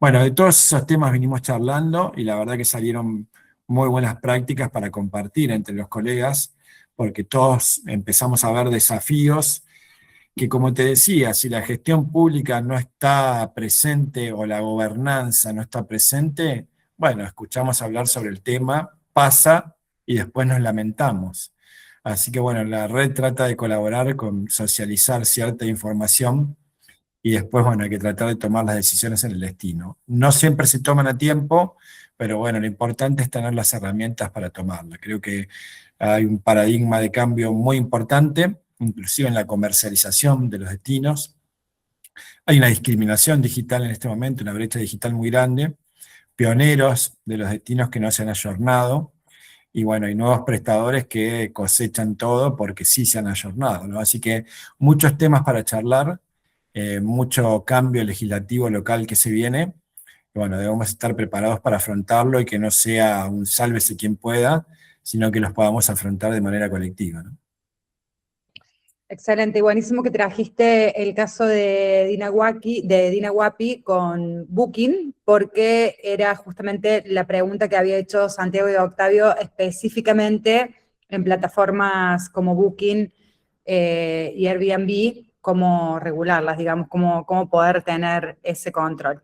Bueno, de todos esos temas vinimos charlando y la verdad que salieron muy buenas prácticas para compartir entre los colegas, porque todos empezamos a ver desafíos que, como te decía, si la gestión pública no está presente o la gobernanza no está presente, bueno, escuchamos hablar sobre el tema, pasa y después nos lamentamos. Así que bueno, la red trata de colaborar con socializar cierta información y después, bueno, hay que tratar de tomar las decisiones en el destino. No siempre se toman a tiempo, pero bueno, lo importante es tener las herramientas para tomarlas. Creo que hay un paradigma de cambio muy importante, inclusive en la comercialización de los destinos. Hay una discriminación digital en este momento, una brecha digital muy grande, pioneros de los destinos que no se han ayornado, y bueno, hay nuevos prestadores que cosechan todo porque sí se han ayornado, ¿no? Así que muchos temas para charlar, mucho cambio legislativo local que se viene, y bueno, debemos estar preparados para afrontarlo y que no sea un sálvese quien pueda, sino que los podamos afrontar de manera colectiva, ¿no? Excelente, y buenísimo que trajiste el caso de Dina Huapi con Booking, porque era justamente la pregunta que había hecho Santiago y Octavio específicamente en plataformas como Booking y Airbnb, cómo regularlas, digamos, cómo poder tener ese control.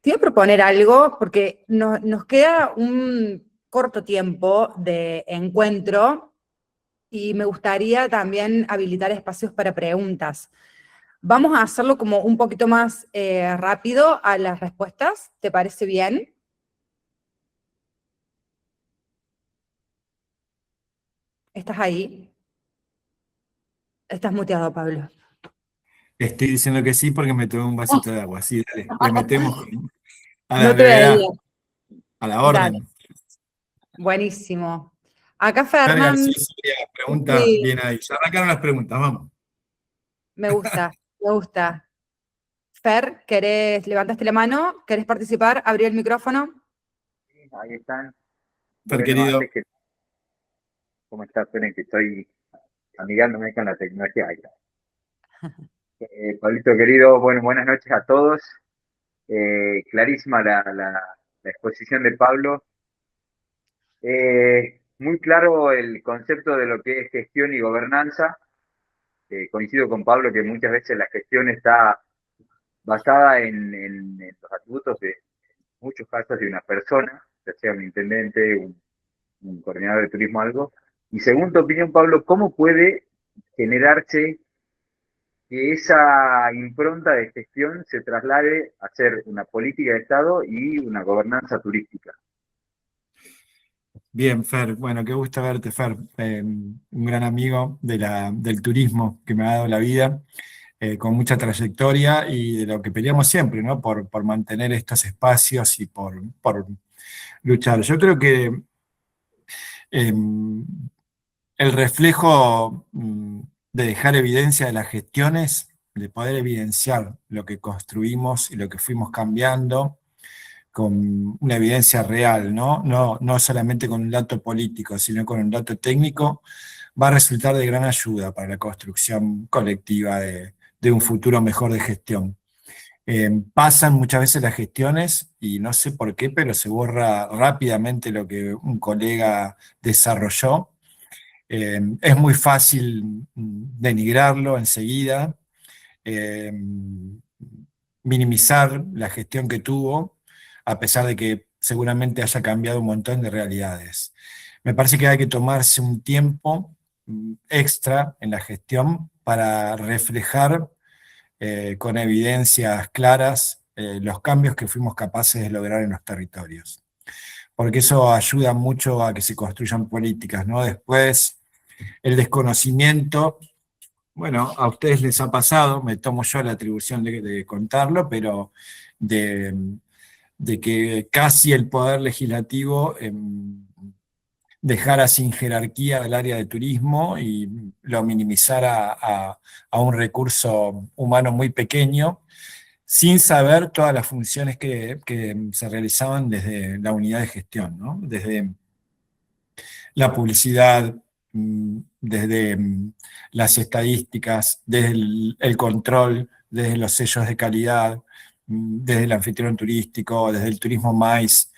Te voy a proponer algo, porque nos queda un corto tiempo de encuentro y me gustaría también habilitar espacios para preguntas. Vamos a hacerlo como un poquito más rápido a las respuestas, ¿te parece bien? ¿Estás ahí? Estás muteado, Pablo. Estoy diciendo que sí porque me tomé un vasito de agua. Sí, dale, le metemos a la No te brevedad, veía. a la Dale, orden. buenísimo. Acá Dale, Fernán, García, Soria, pregunta sí, bien ahí. Ya arrancaron las preguntas, vamos. me gusta, me gusta. Fer, levantaste la mano, ¿querés participar? Abrí el micrófono. Sí, ahí están. Fer, Bueno, querido. antes que, ¿cómo estás? Esperen que estoy amigándome con la tecnología. Ahí está. Pablito querido, bueno, buenas noches a todos. Clarísima la exposición de Pablo. Muy claro el concepto de lo que es gestión y gobernanza. Coincido con Pablo que muchas veces la gestión está basada en los atributos de, en muchos casos, de una persona, ya sea un intendente, un coordinador de turismo, algo. Y según tu opinión, Pablo, ¿cómo puede generarse que esa impronta de gestión se traslade a ser una política de Estado y una gobernanza turística? Bien, Fer, bueno, qué gusto verte, Fer. Un gran amigo del turismo que me ha dado la vida, con mucha trayectoria y de lo que peleamos siempre, ¿no? Por mantener estos espacios y por luchar. Yo creo que eh, el reflejo de dejar evidencia de las gestiones, de poder evidenciar lo que construimos y lo que fuimos cambiando, con una evidencia real, ¿no? No solamente con un dato político, sino con un dato técnico, va a resultar de gran ayuda para la construcción colectiva de un futuro mejor de gestión. Pasan muchas veces las gestiones y no sé por qué, pero se borra rápidamente lo que un colega desarrolló. Es muy fácil denigrarlo enseguida, eh, minimizar la gestión que tuvo, a pesar de que seguramente haya cambiado un montón de realidades. Me parece que hay que tomarse un tiempo extra en la gestión para reflejar con evidencias claras los cambios que fuimos capaces de lograr en los territorios. Porque eso ayuda mucho a que se construyan políticas, ¿no? Después, el desconocimiento, bueno, a ustedes les ha pasado, me tomo yo la atribución de contarlo, pero de, de que casi el poder legislativo dejara sin jerarquía el área de turismo y lo minimizara a un recurso humano muy pequeño, sin saber todas las funciones que se realizaban desde la unidad de gestión, ¿no? Desde la publicidad, desde las estadísticas, desde el control, desde los sellos de calidad, desde el anfitrión turístico, desde el turismo MICE.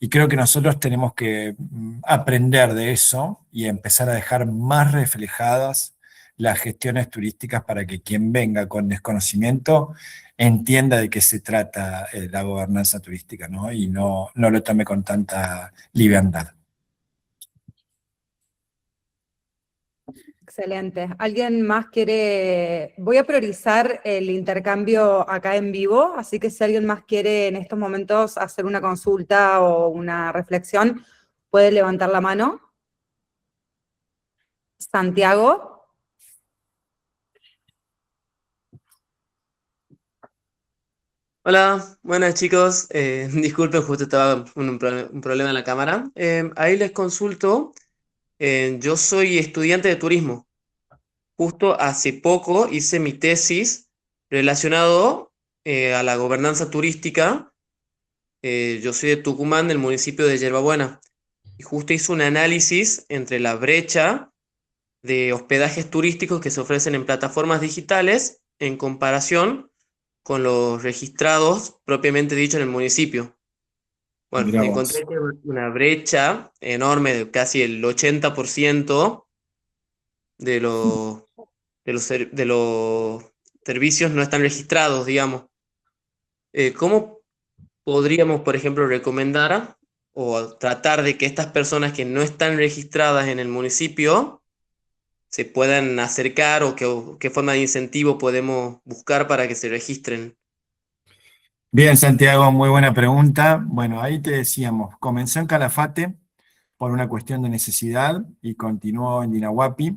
Y creo que nosotros tenemos que aprender de eso y empezar a dejar más reflejadas las gestiones turísticas para que quien venga con desconocimiento entienda de qué se trata la gobernanza turística, ¿no? Y no lo tome con tanta liviandad. Excelente. ¿Alguien más quiere? Voy a priorizar el intercambio acá en vivo, así que si alguien más quiere en estos momentos hacer una consulta o una reflexión, puede levantar la mano. Santiago. Hola, buenas chicos. Disculpen, justo estaba con un problema en la cámara. Ahí les consulto. Yo soy estudiante de turismo. Justo hace poco hice mi tesis relacionado a la gobernanza turística. Yo soy de Tucumán, del municipio de Yerbabuena. Y justo hice un análisis entre la brecha de hospedajes turísticos que se ofrecen en plataformas digitales en comparación con los registrados propiamente dicho en el municipio. Bueno, Mirá encontré vos. que una brecha enorme de casi el 80% de de los servicios no están registrados, digamos. ¿Cómo podríamos, por ejemplo, recomendar o tratar de que estas personas que no están registradas en el municipio se puedan acercar o qué forma de incentivo podemos buscar para que se registren? Bien, Santiago, muy buena pregunta. Bueno, ahí te decíamos, comenzó en Calafate por una cuestión de necesidad y continuó en Dinahuapi.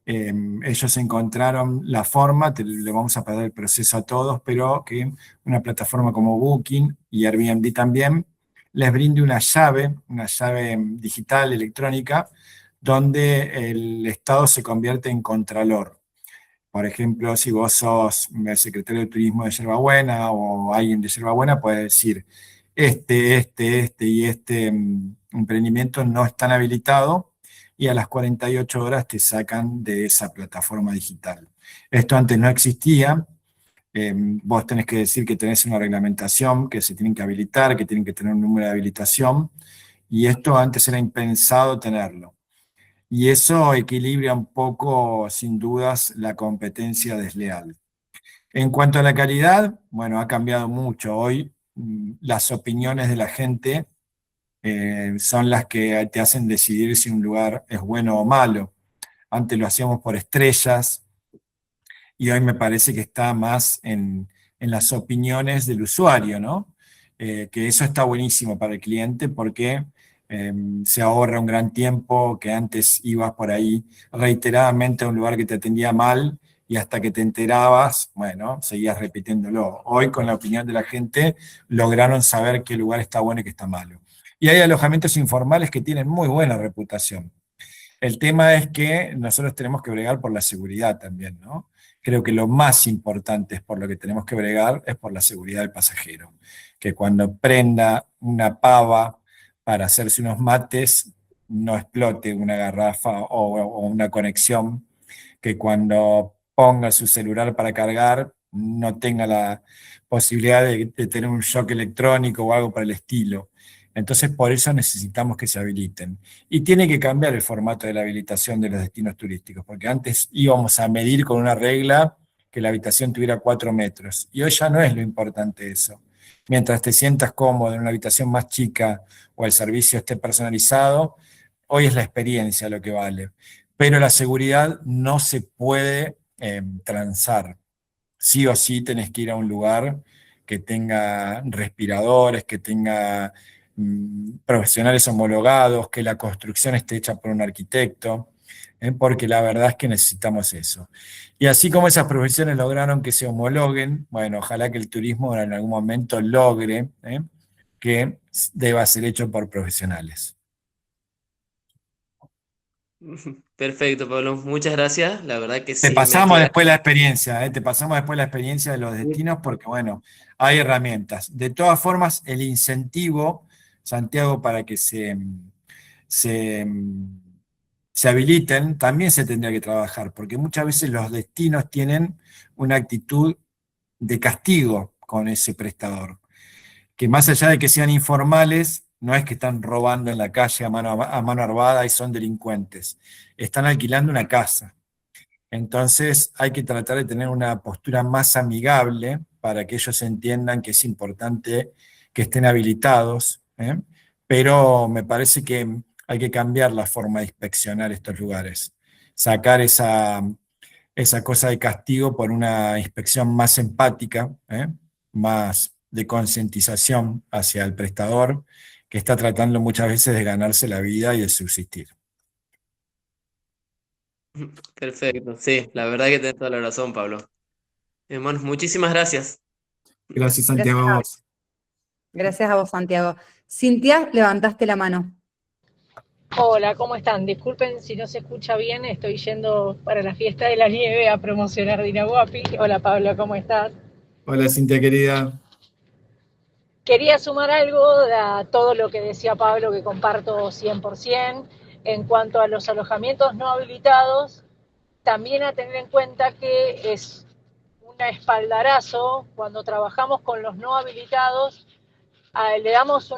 Ellos encontraron la forma, le vamos a pagar el proceso a todos, pero que una plataforma como Booking y Airbnb también les brinde una llave digital, electrónica, donde el Estado se convierte en contralor. Por ejemplo, si vos sos el secretario de Turismo de Yerba Buena o alguien de Yerba Buena, puede decir, este y este emprendimiento no están habilitados y a las 48 horas te sacan de esa plataforma digital. Esto antes no existía. Vos tenés que decir que tenés una reglamentación, que se tienen que habilitar, que tienen que tener un número de habilitación, y esto antes era impensado tenerlo. Y eso equilibra un poco, sin dudas, la competencia desleal. En cuanto a la calidad, bueno, ha cambiado mucho. Hoy las opiniones de la gente son las que te hacen decidir si un lugar es bueno o malo. Antes lo hacíamos por estrellas, y hoy me parece que está más en las opiniones del usuario, ¿no? Que eso está buenísimo para el cliente porque se ahorra un gran tiempo, que antes ibas por ahí reiteradamente a un lugar que te atendía mal y hasta que te enterabas, bueno, seguías repitiéndolo. Hoy con la opinión de la gente lograron saber qué lugar está bueno y qué está malo. Y hay alojamientos informales que tienen muy buena reputación. El tema es que nosotros tenemos que bregar por la seguridad también, ¿no? Creo que lo más importante es por lo que tenemos que bregar es por la seguridad del pasajero. Que cuando prenda una pava para hacerse unos mates, no explote una garrafa o una conexión, que cuando ponga su celular para cargar no tenga la posibilidad de tener un shock electrónico o algo por el estilo. Entonces, por eso necesitamos que se habiliten. Y tiene que cambiar el formato de la habilitación de los destinos turísticos, porque antes íbamos a medir con una regla que la habitación tuviera 4 metros, y hoy ya no es lo importante eso. Mientras te sientas cómodo en una habitación más chica o el servicio esté personalizado, hoy es la experiencia lo que vale. Pero la seguridad no se puede transar. Sí o sí tenés que ir a un lugar que tenga respiradores, que tenga profesionales homologados, que la construcción esté hecha por un arquitecto, porque la verdad es que necesitamos eso. Y así como esas profesiones lograron que se homologuen, bueno, ojalá que el turismo en algún momento logre que deba ser hecho por profesionales. Perfecto, Pablo. Muchas gracias. La verdad que Te sí, me pasamos aclara. después la experiencia, te pasamos después la experiencia de los destinos porque, bueno, hay herramientas. De todas formas, el incentivo, Santiago, para que se, se habiliten, también se tendría que trabajar, porque muchas veces los destinos tienen una actitud de castigo con ese prestador, que más allá de que sean informales, no es que están robando en la calle a mano armada y son delincuentes, están alquilando una casa. Entonces hay que tratar de tener una postura más amigable para que ellos entiendan que es importante que estén habilitados, pero me parece que hay que cambiar la forma de inspeccionar estos lugares, sacar esa cosa de castigo por una inspección más empática, más de concientización hacia el prestador, que está tratando muchas veces de ganarse la vida y de subsistir. Perfecto, sí, la verdad que tenés toda la razón, Pablo. Bueno, muchísimas gracias. Gracias, Gracias Santiago. gracias a vos, Santiago. Cintia, levantaste la mano. Hola, ¿cómo están? Disculpen si no se escucha bien, estoy yendo para la fiesta de la nieve a promocionar Dinahuapi. Hola Pablo, ¿cómo estás? Hola, Cintia querida. Quería sumar algo a todo lo que decía Pablo, que comparto 100%. En cuanto a los alojamientos no habilitados, también a tener en cuenta que es un espaldarazo cuando trabajamos con los no habilitados. Le damos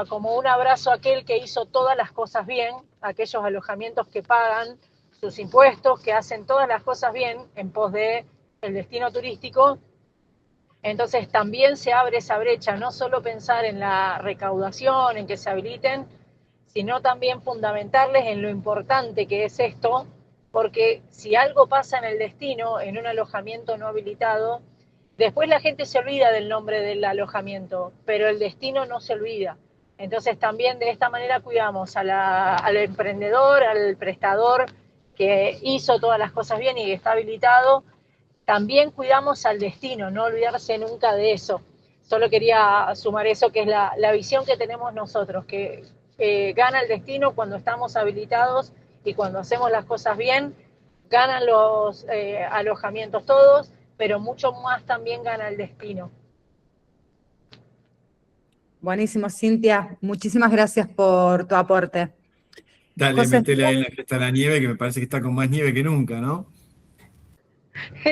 como un abrazo a aquel que hizo todas las cosas bien, aquellos alojamientos que pagan sus impuestos, que hacen todas las cosas bien en pos de el destino turístico. Entonces también se abre esa brecha, no solo pensar en la recaudación, en que se habiliten, sino también fundamentarles en lo importante que es esto, porque si algo pasa en el destino, en un alojamiento no habilitado, después la gente se olvida del nombre del alojamiento, pero el destino no se olvida. Entonces también de esta manera cuidamos al emprendedor, al prestador que hizo todas las cosas bien y que está habilitado. También cuidamos al destino, no olvidarse nunca de eso. Solo quería sumar eso, que es la visión que tenemos nosotros, que gana el destino cuando estamos habilitados y cuando hacemos las cosas bien. ganan los alojamientos todos, pero mucho más también gana el destino. Buenísimo, Cintia. Muchísimas gracias por tu aporte. Dale, José, metele ahí en la fiesta de la nieve, que me parece que está con más nieve que nunca, ¿no?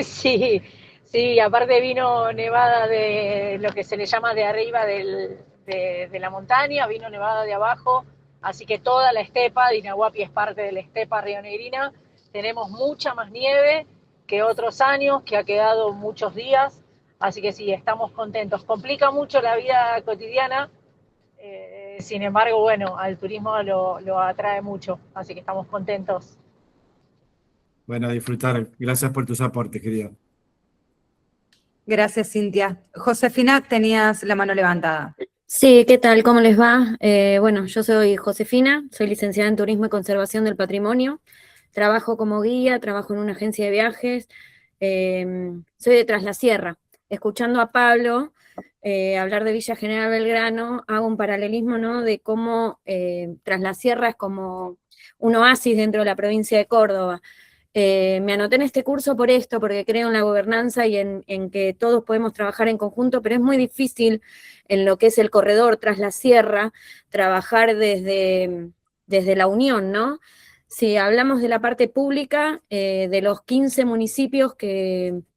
Sí, sí, aparte vino nevada de lo que se le llama de arriba de la montaña, vino nevada de abajo, así que toda la estepa, Dinahuapi es parte de la estepa rionegrina, tenemos mucha más nieve que otros años, que ha quedado muchos días, así que sí, estamos contentos. Complica mucho la vida cotidiana, sin embargo, bueno, al turismo lo atrae mucho, así que estamos contentos. Bueno, a disfrutar. Gracias por tus aportes, querido. gracias, Cintia. Josefina, tenías la mano levantada. Sí, ¿qué tal? ¿Cómo les va? Bueno, yo soy Josefina, soy licenciada en Turismo y Conservación del Patrimonio, trabajo como guía, trabajo en una agencia de viajes, soy de Tras la Sierra. Escuchando a Pablo hablar de Villa General Belgrano, hago un paralelismo, ¿no? De cómo Tras la Sierra es como un oasis dentro de la provincia de Córdoba. Me anoté en este curso por esto, porque creo en la gobernanza y en que todos podemos trabajar en conjunto, pero es muy difícil en lo que es el corredor Tras la Sierra, trabajar desde la unión, ¿no? Si hablamos de la parte pública, de los 15 municipios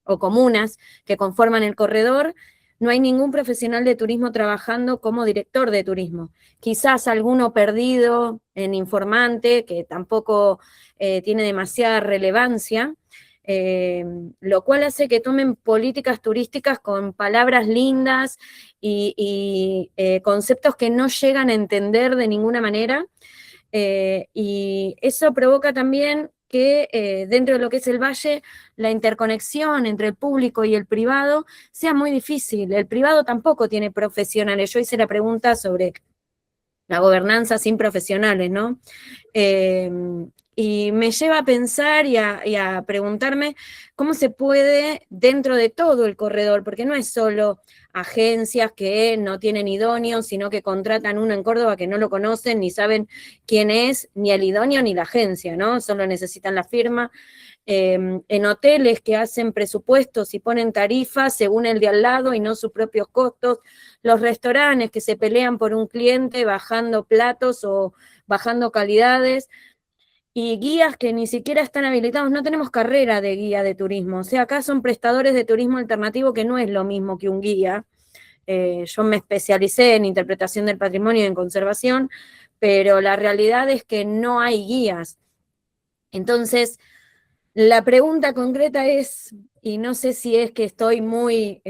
o comunas que conforman el corredor, no hay ningún profesional de turismo trabajando como director de turismo. Quizás alguno perdido en informante, que tampoco tiene demasiada relevancia, lo cual hace que tomen políticas turísticas con palabras lindas y conceptos que no llegan a entender de ninguna manera, y eso provoca también que dentro de lo que es el valle, la interconexión entre el público y el privado sea muy difícil. El privado tampoco tiene profesionales. Yo hice la pregunta sobre la gobernanza sin profesionales, ¿no? Y me lleva a pensar y a preguntarme cómo se puede, dentro de todo el corredor, porque no es solo agencias que no tienen idóneos, sino que contratan uno en Córdoba que no lo conocen, ni saben quién es, ni el idóneo ni la agencia, ¿no? Solo necesitan la firma. En hoteles que hacen presupuestos y ponen tarifas según el de al lado y no sus propios costos, los restaurantes que se pelean por un cliente bajando platos o bajando calidades, y guías que ni siquiera están habilitados. No tenemos carrera de guía de turismo, o sea, acá son prestadores de turismo alternativo, que no es lo mismo que un guía. Yo me especialicé en interpretación del patrimonio y en conservación, pero la realidad es que no hay guías. Entonces, la pregunta concreta es, y no sé si es que estoy muy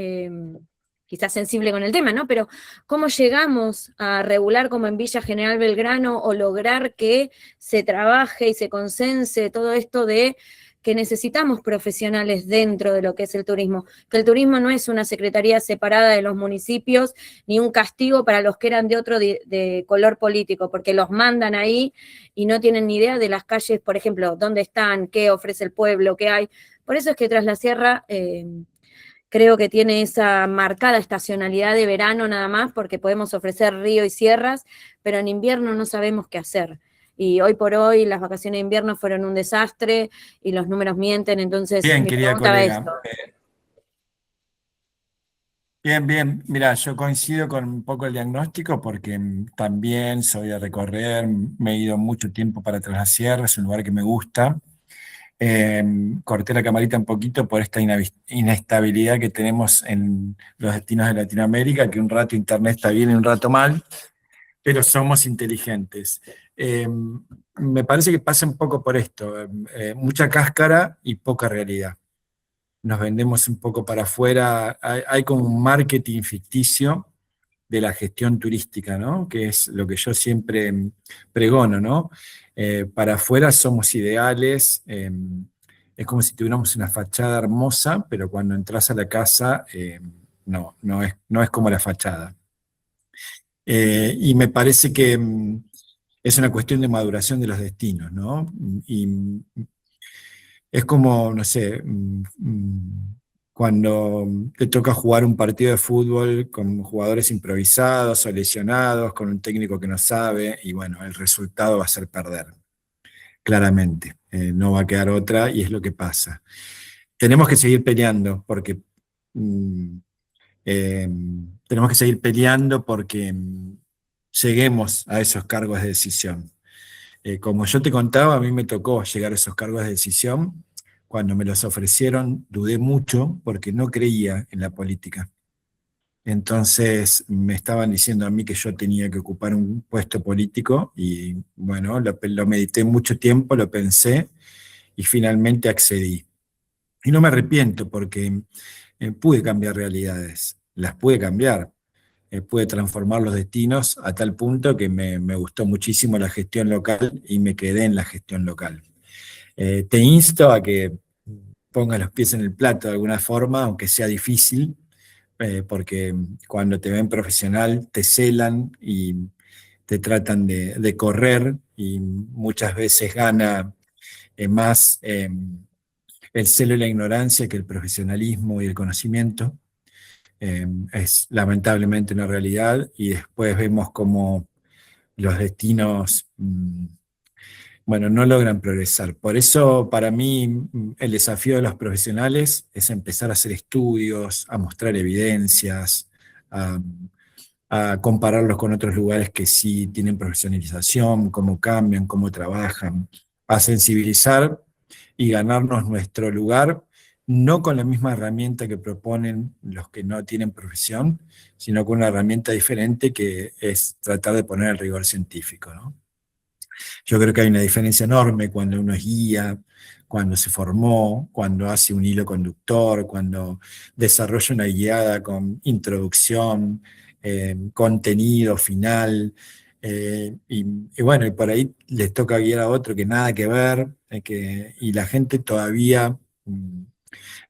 quizás sensible con el tema, ¿no? Pero ¿cómo llegamos a regular como en Villa General Belgrano o lograr que se trabaje y se consense todo esto de que necesitamos profesionales dentro de lo que es el turismo? Que el turismo no es una secretaría separada de los municipios, ni un castigo para los que eran de otro de color político, porque los mandan ahí y no tienen ni idea de las calles, por ejemplo, dónde están, qué ofrece el pueblo, qué hay. Por eso es que Tras la Sierra creo que tiene esa marcada estacionalidad de verano nada más, porque podemos ofrecer río y sierras, pero en invierno no sabemos qué hacer. Y hoy por hoy las vacaciones de invierno fueron un desastre y los números mienten, entonces Bien, mi querida pregunta va a colega. esto. Bien, bien. Mira, yo coincido con un poco el diagnóstico porque también soy de recorrer, me he ido mucho tiempo para Tras la Sierra, es un lugar que me gusta. Corté la camarita un poquito por esta inestabilidad que tenemos en los destinos de Latinoamérica, que un rato internet está bien y un rato mal, pero somos inteligentes. Me parece que pasa un poco por esto, mucha cáscara y poca realidad. Nos vendemos un poco para afuera, hay como un marketing ficticio de la gestión turística, ¿no? Que es lo que yo siempre pregono, ¿no? Para afuera somos ideales, es como si tuviéramos una fachada hermosa, pero cuando entras a la casa, no es como la fachada. Y me parece que es una cuestión de maduración de los destinos, ¿no? Y es como, no sé, cuando te toca jugar un partido de fútbol con jugadores improvisados o lesionados, con un técnico que no sabe, y bueno, el resultado va a ser perder. claramente. No va a quedar otra y es lo que pasa. Tenemos que seguir peleando porque tenemos que seguir peleando porque lleguemos a esos cargos de decisión. Como yo te contaba, a mí me tocó llegar a esos cargos de decisión. Cuando me los ofrecieron, dudé mucho porque no creía en la política. Entonces me estaban diciendo a mí que yo tenía que ocupar un puesto político y bueno, lo medité mucho tiempo, lo pensé y finalmente accedí. Y no me arrepiento porque pude cambiar realidades, las pude cambiar, pude transformar los destinos a tal punto que me gustó muchísimo la gestión local y me quedé en la gestión local. Te insto a que pongas los pies en el plato de alguna forma, aunque sea difícil, porque cuando te ven profesional te celan y te tratan de correr y muchas veces gana más el celo y la ignorancia que el profesionalismo y el conocimiento. Es lamentablemente una realidad y después vemos cómo los destinos bueno, no logran progresar. Por eso, para mí, el desafío de los profesionales es empezar a hacer estudios, a mostrar evidencias, a, a compararlos con otros lugares que sí tienen profesionalización, cómo cambian, cómo trabajan, a sensibilizar y ganarnos nuestro lugar, no con la misma herramienta que proponen los que no tienen profesión, sino con una herramienta diferente que es tratar de poner el rigor científico, ¿no? Yo creo que hay una diferencia enorme cuando uno es guía, cuando se formó, cuando hace un hilo conductor, cuando desarrolla una guiada con introducción, contenido final, y bueno, y por ahí les toca guiar a otro que nada que ver, y la gente todavía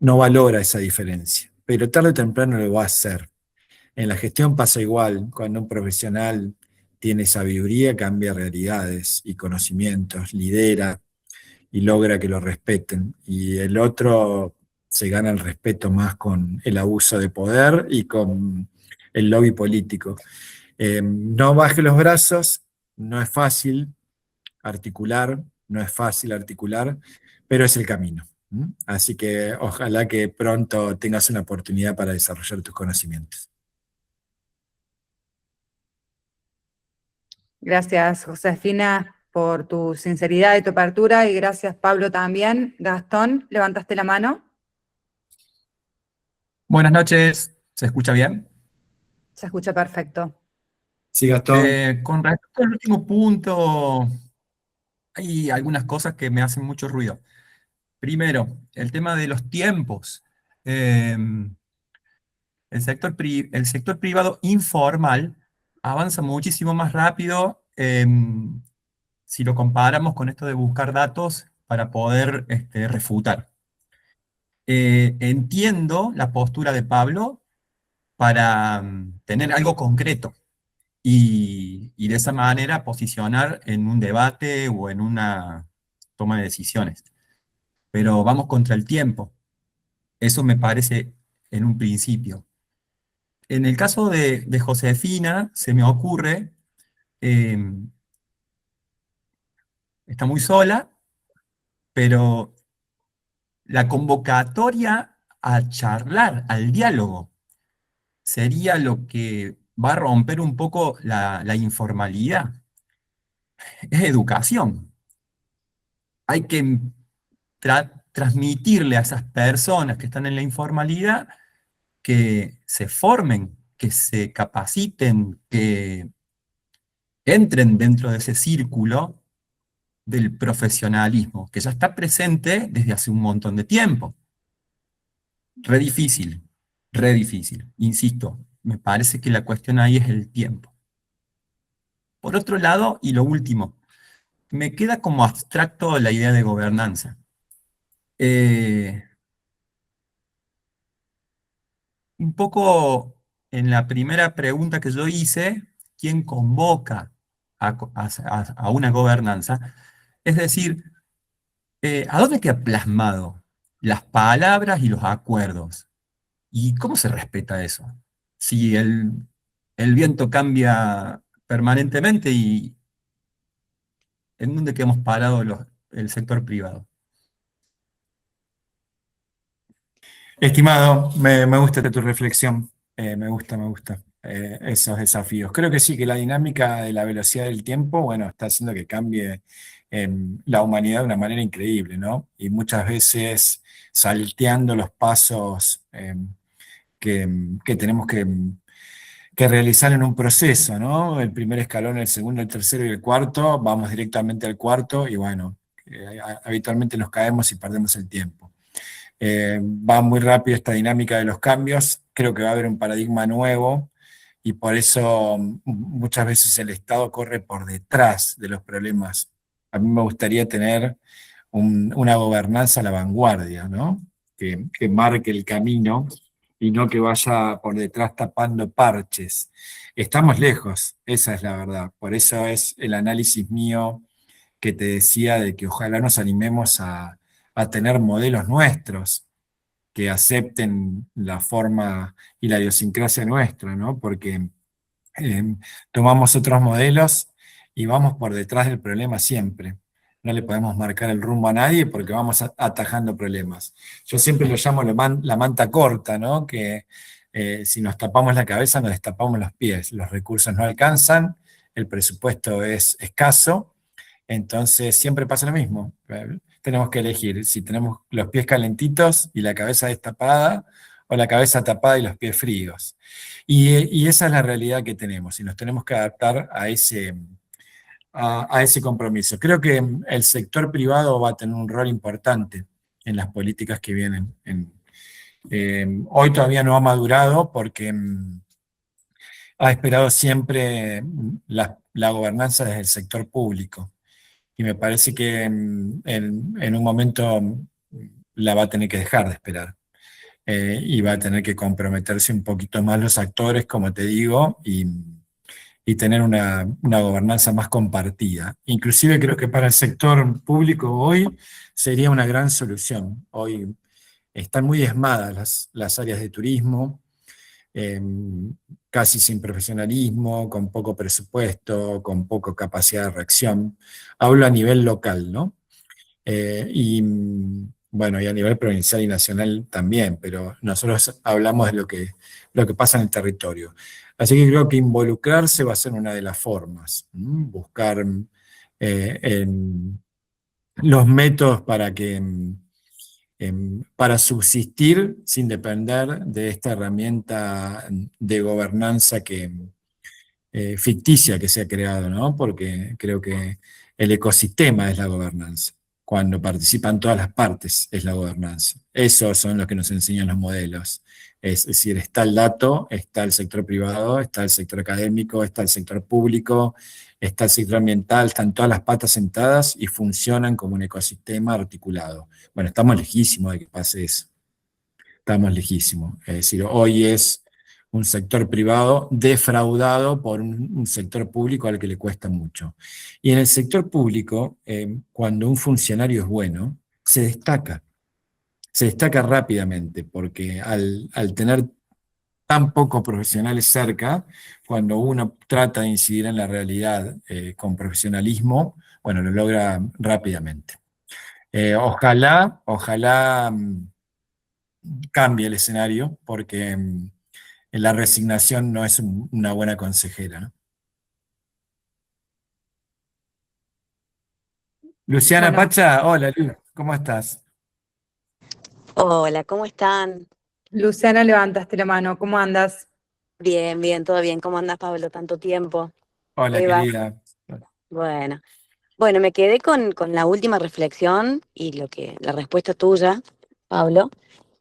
no valora esa diferencia, pero tarde o temprano lo va a hacer. En la gestión pasa igual, cuando un profesional tiene sabiduría, cambia realidades y conocimientos, lidera y logra que lo respeten. Y el otro se gana el respeto más con el abuso de poder y con el lobby político. No baje los brazos, no es fácil articular, no es fácil articular, pero es el camino. Así que ojalá que pronto tengas una oportunidad para desarrollar tus conocimientos. Gracias, Josefina, por tu sinceridad y tu apertura, y gracias, Pablo, también. Gastón, levantaste la mano. Buenas noches, ¿se escucha bien? Se escucha perfecto. Sí, Gastón. Con respecto al último punto, hay algunas cosas que me hacen mucho ruido. Primero, el tema de los tiempos. Eh, el sector privado informal avanza muchísimo más rápido si lo comparamos con esto de buscar datos para poder refutar. Entiendo la postura de Pablo para tener algo concreto y de esa manera posicionar en un debate o en una toma de decisiones. Pero vamos contra el tiempo. Eso me parece en un principio. En el caso de Josefina, se me ocurre, eh, está muy sola, pero la convocatoria a charlar, al diálogo, sería lo que va a romper un poco la informalidad. Es educación. Hay que transmitirle a esas personas que están en la informalidad que se formen, que se capaciten, que entren dentro de ese círculo del profesionalismo, que ya está presente desde hace un montón de tiempo. Re difícil, re difícil. Insisto, me parece que la cuestión ahí es el tiempo. Por otro lado, y lo último, me queda como abstracto la idea de gobernanza. Un poco en la primera pregunta que yo hice, ¿quién convoca a una gobernanza? Es decir, ¿a dónde queda plasmado las palabras y los acuerdos? ¿Y cómo se respeta eso? Si el viento cambia permanentemente y ¿en dónde quedamos parados el sector privado. Estimado, me gusta tu reflexión, me gusta esos desafíos. Creo que sí, que la dinámica de la velocidad del tiempo, bueno, está haciendo que cambie la humanidad de una manera increíble, ¿no? Y muchas veces salteando los pasos que tenemos que realizar en un proceso, ¿no? El primer escalón, el segundo, el tercero y el cuarto, vamos directamente al cuarto y bueno, habitualmente nos caemos y perdemos el tiempo. Va muy rápido esta dinámica de los cambios, creo que va a haber un paradigma nuevo y por eso muchas veces el Estado corre por detrás de los problemas. A mí me gustaría tener una gobernanza a la vanguardia, ¿no? Que marque el camino y no que vaya por detrás tapando parches. Estamos lejos, esa es la verdad. Por eso es el análisis mío que te decía de que ojalá nos animemos a tener modelos nuestros que acepten la forma y la idiosincrasia nuestra, ¿no? Porque tomamos otros modelos y vamos por detrás del problema siempre. No le podemos marcar el rumbo a nadie porque vamos atajando problemas. Yo siempre lo llamo la manta corta, ¿no? Que si nos tapamos la cabeza, nos destapamos los pies. Los recursos no alcanzan, el presupuesto es escaso, entonces siempre pasa lo mismo. Tenemos que elegir si tenemos los pies calentitos y la cabeza destapada, o la cabeza tapada y los pies fríos. Y esa es la realidad que tenemos, y nos tenemos que adaptar a ese compromiso. Creo que el sector privado va a tener un rol importante en las políticas que vienen. Hoy todavía no ha madurado porque ha esperado siempre la gobernanza desde el sector público. Y me parece que en un momento la va a tener que dejar de esperar. Y va a tener que comprometerse un poquito más los actores, como te digo, y tener una gobernanza más compartida. Inclusive creo que para el sector público hoy sería una gran solución. Hoy están muy diezmadas las áreas de turismo, casi sin profesionalismo, con poco presupuesto, con poca capacidad de reacción. Hablo a nivel local, ¿no? Y bueno, y a nivel provincial y nacional también, pero nosotros hablamos de lo que pasa en el territorio. Así que creo que involucrarse va a ser una de las formas, buscar los métodos para subsistir sin depender de esta herramienta de gobernanza ficticia que se ha creado, ¿no? Porque creo que el ecosistema es la gobernanza. Cuando participan todas las partes es la gobernanza. Esos son los que nos enseñan los modelos. Es decir, está el dato, está el sector privado, está el sector académico, está el sector público, está el sector ambiental, están todas las patas sentadas y funcionan como un ecosistema articulado. Bueno, estamos lejísimos de que pase eso. Estamos lejísimos. Es decir, hoy es un sector privado defraudado por un sector público al que le cuesta mucho. Y en el sector público, cuando un funcionario es bueno, se destaca rápidamente, porque al tener tan pocos profesionales cerca, cuando uno trata de incidir en la realidad con profesionalismo, bueno, lo logra rápidamente. Ojalá cambie el escenario, porque la resignación no es una buena consejera, ¿no? Luciana Bueno, Pacha, hola Lu, ¿cómo estás? Hola, ¿cómo están? Luciana, levantaste la mano, ¿cómo andas? Bien, bien, todo bien. ¿Cómo andás, Pablo? Tanto tiempo. Hola Eva. querida. Bueno, bueno, me quedé con la última reflexión y la respuesta tuya, Pablo.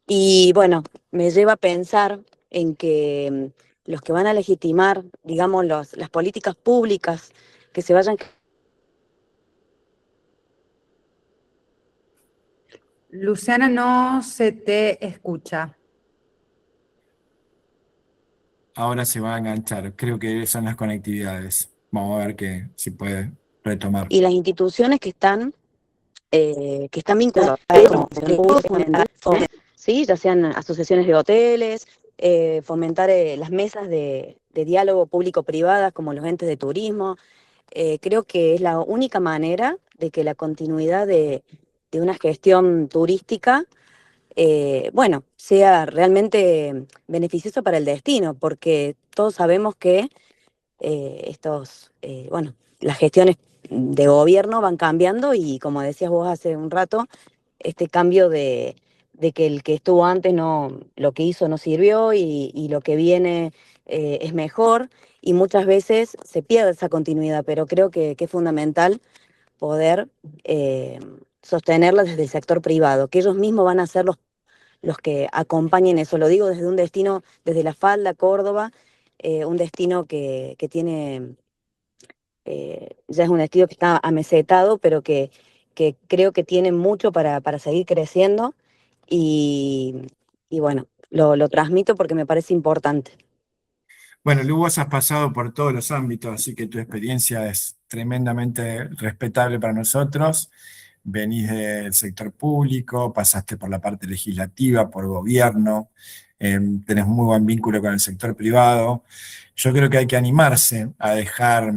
Y bueno, me lleva a pensar en que los que van a legitimar, digamos, las políticas públicas que se vayan. Luciana, no se te escucha. Ahora se va a enganchar, creo que son las conectividades. Vamos a ver si puede retomar. Y las instituciones que están vinculadas como ¿sí? Ya sean asociaciones de hoteles, fomentar las mesas de diálogo público-privadas como los entes de turismo. Creo que es la única manera de que la continuidad de una gestión turística, bueno, sea realmente beneficioso para el destino, porque todos sabemos que bueno, las gestiones de gobierno van cambiando y como decías vos hace un rato, este cambio de que el que estuvo antes no, lo que hizo no sirvió y lo que viene es mejor y muchas veces se pierde esa continuidad, pero creo que es fundamental poder eh, sostenerla desde el sector privado, que ellos mismos van a ser los que acompañen eso. Lo digo desde un destino, desde La Falda, Córdoba, un destino que tiene, ya es un destino que está amesetado, pero que creo que tiene mucho para seguir creciendo y, y bueno, lo transmito porque me parece importante. Bueno, Lu, vos has pasado por todos los ámbitos, así que tu experiencia es tremendamente respetable para nosotros. Venís del sector público, pasaste por la parte legislativa, por gobierno, tenés muy buen vínculo con el sector privado. Yo creo que hay que animarse a dejar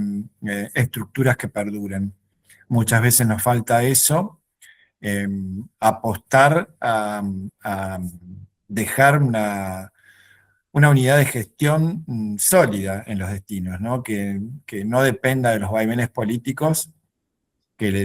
estructuras que perduren. Muchas veces nos falta eso, apostar a dejar una unidad de gestión sólida en los destinos, ¿no? Que no dependa de los vaivenes políticos,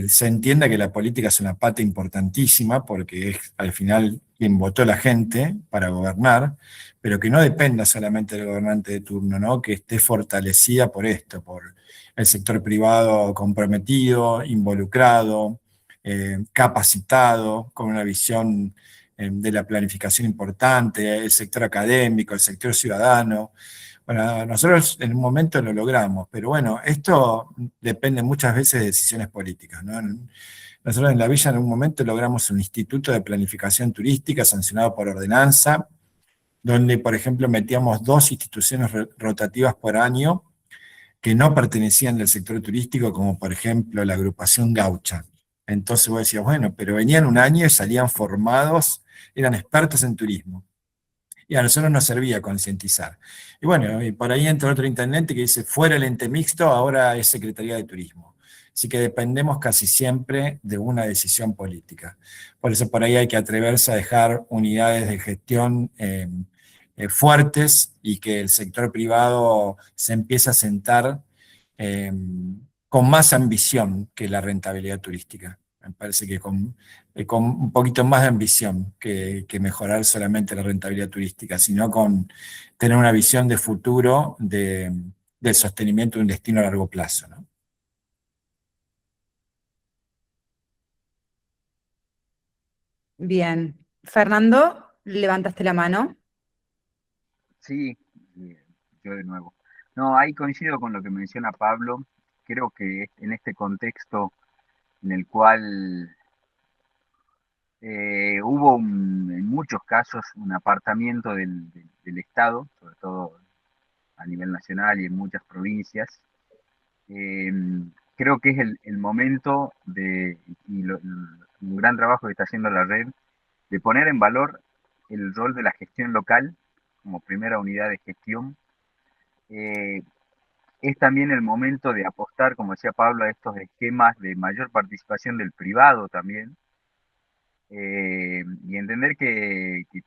se entienda que la política es una pata importantísima porque es al final quien votó la gente para gobernar, pero que no dependa solamente del gobernante de turno, ¿no? Que esté fortalecida por esto, por el sector privado comprometido, involucrado, capacitado, con una visión de la planificación importante, el sector académico, el sector ciudadano. Bueno, nosotros en un momento lo logramos, pero bueno, esto depende muchas veces de decisiones políticas, ¿no? Nosotros en la villa en un momento logramos un instituto de planificación turística sancionado por ordenanza, donde, por ejemplo, metíamos 2 instituciones rotativas por año que no pertenecían del sector turístico, como por ejemplo la agrupación Gaucha. Entonces vos decías, bueno, pero venían un año y salían formados, eran expertos en turismo. Y a nosotros nos servía concientizar. Y bueno, y por ahí entra otro intendente que dice, fuera el ente mixto, ahora es Secretaría de Turismo. Así que dependemos casi siempre de una decisión política. Por eso por ahí hay que atreverse a dejar unidades de gestión fuertes y que el sector privado se empiece a sentar eh, con más ambición que la rentabilidad turística. Me parece que con un poquito más de ambición que mejorar solamente la rentabilidad turística, sino con tener una visión de futuro del sostenimiento de un destino a largo plazo, ¿no? Bien. Fernando, levantaste la mano. Sí, yo de nuevo. No, ahí coincido con lo que menciona Pablo. Creo que en este contexto en el cual hubo en muchos casos un apartamiento del Estado, sobre todo a nivel nacional y en muchas provincias, eh, creo que es el momento un gran trabajo que está haciendo la red, de poner en valor el rol de la gestión local como primera unidad de gestión. Eh, es también el momento de apostar, como decía Pablo, a estos esquemas de mayor participación del privado también, y entender que es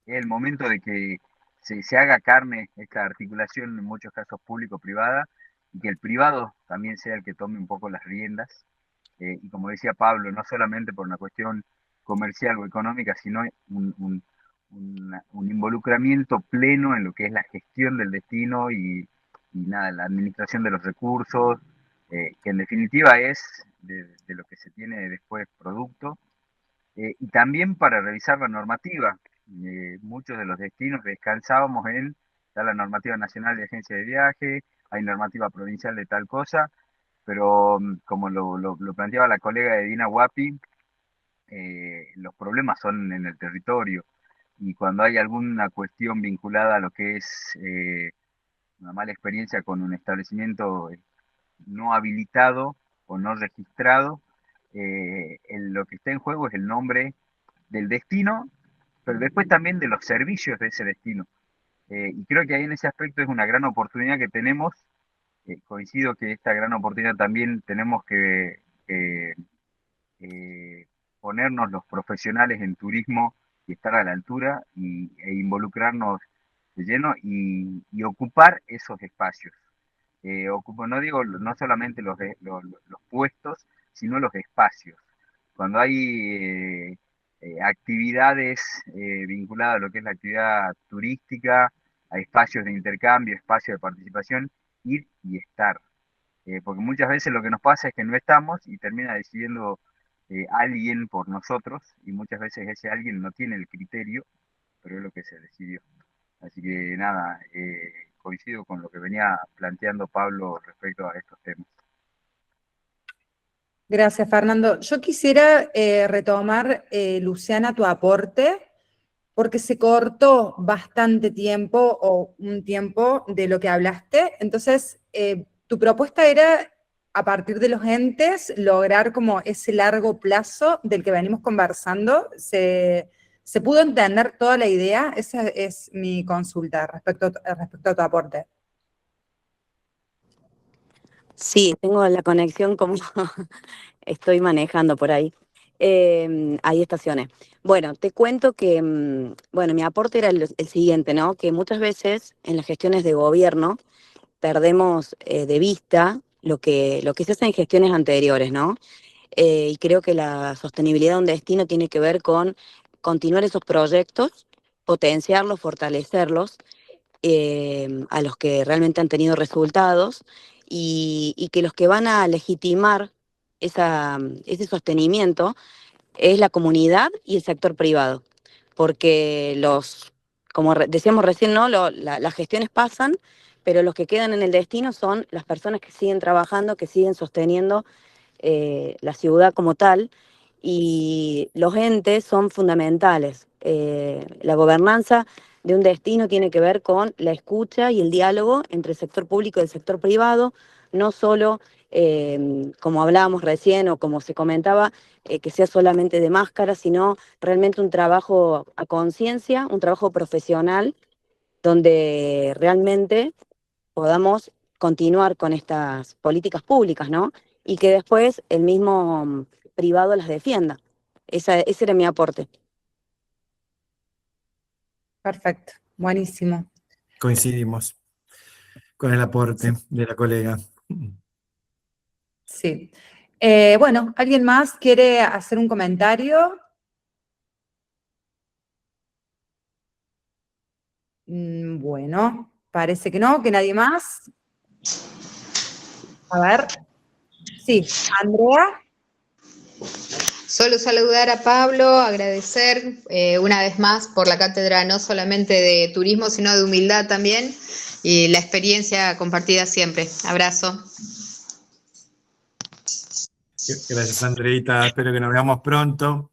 el momento de que se haga carne esta articulación, en muchos casos público-privada, y que el privado también sea el que tome un poco las riendas. Y como decía Pablo, no solamente por una cuestión comercial o económica, sino un involucramiento pleno en lo que es la gestión del destino y nada, la administración de los recursos, que en definitiva es de lo que se tiene después producto, y también para revisar la normativa. Muchos de los destinos descansábamos está la normativa nacional de agencia de viaje, hay normativa provincial de tal cosa, pero como lo planteaba la colega de Dina Huapi, los problemas son en el territorio, y cuando hay alguna cuestión vinculada a lo que es una mala experiencia con un establecimiento no habilitado o no registrado, lo que está en juego es el nombre del destino, pero después también de los servicios de ese destino. Y creo que ahí en ese aspecto es una gran oportunidad que tenemos. Coincido que esta gran oportunidad también tenemos que eh, ponernos los profesionales en turismo y estar a la altura e involucrarnos de lleno y ocupar esos espacios. No digo no solamente los puestos, sino los espacios. Cuando hay actividades vinculadas a lo que es la actividad turística, a espacios de intercambio, espacios de participación, ir y estar. Porque muchas veces lo que nos pasa es que no estamos y termina decidiendo alguien por nosotros, y muchas veces ese alguien no tiene el criterio, pero es lo que se decidió. Así que nada, coincido con lo que venía planteando Pablo respecto a estos temas. Gracias, Fernando. Yo quisiera retomar, Luciana, tu aporte, porque se cortó bastante tiempo o un tiempo de lo que hablaste. Entonces, tu propuesta era, a partir de los entes, lograr como ese largo plazo del que venimos conversando. ¿Se pudo entender toda la idea? Esa es mi consulta respecto a tu aporte. Sí, tengo la conexión como estoy manejando por ahí. Hay estaciones. Bueno, te cuento que, bueno, mi aporte era el siguiente, ¿no? Que muchas veces en las gestiones de gobierno perdemos de vista lo que se hace en gestiones anteriores, ¿no? Y creo que la sostenibilidad de un destino tiene que ver con continuar esos proyectos, potenciarlos, fortalecerlos, a los que realmente han tenido resultados y que los que van a legitimar ese sostenimiento es la comunidad y el sector privado, porque como decíamos recién, ¿no? Las gestiones pasan, pero los que quedan en el destino son las personas que siguen trabajando, que siguen sosteniendo la ciudad como tal, y los entes son fundamentales. La gobernanza de un destino tiene que ver con la escucha y el diálogo entre el sector público y el sector privado, no solo, como hablábamos recién o como se comentaba, que sea solamente de máscara, sino realmente un trabajo a conciencia, un trabajo profesional, donde realmente podamos continuar con estas políticas públicas, ¿no? Y que después el mismo privado las defienda. Ese era mi aporte. Perfecto, buenísimo. Coincidimos con el aporte de la colega. Sí. Bueno, ¿alguien más quiere hacer un comentario? Bueno, parece que no, que nadie más. A ver. Sí, Andrea. Solo saludar a Pablo, agradecer una vez más por la cátedra no solamente de turismo, sino de humildad también, y la experiencia compartida siempre. Abrazo. Gracias, Andreita. Espero que nos veamos pronto.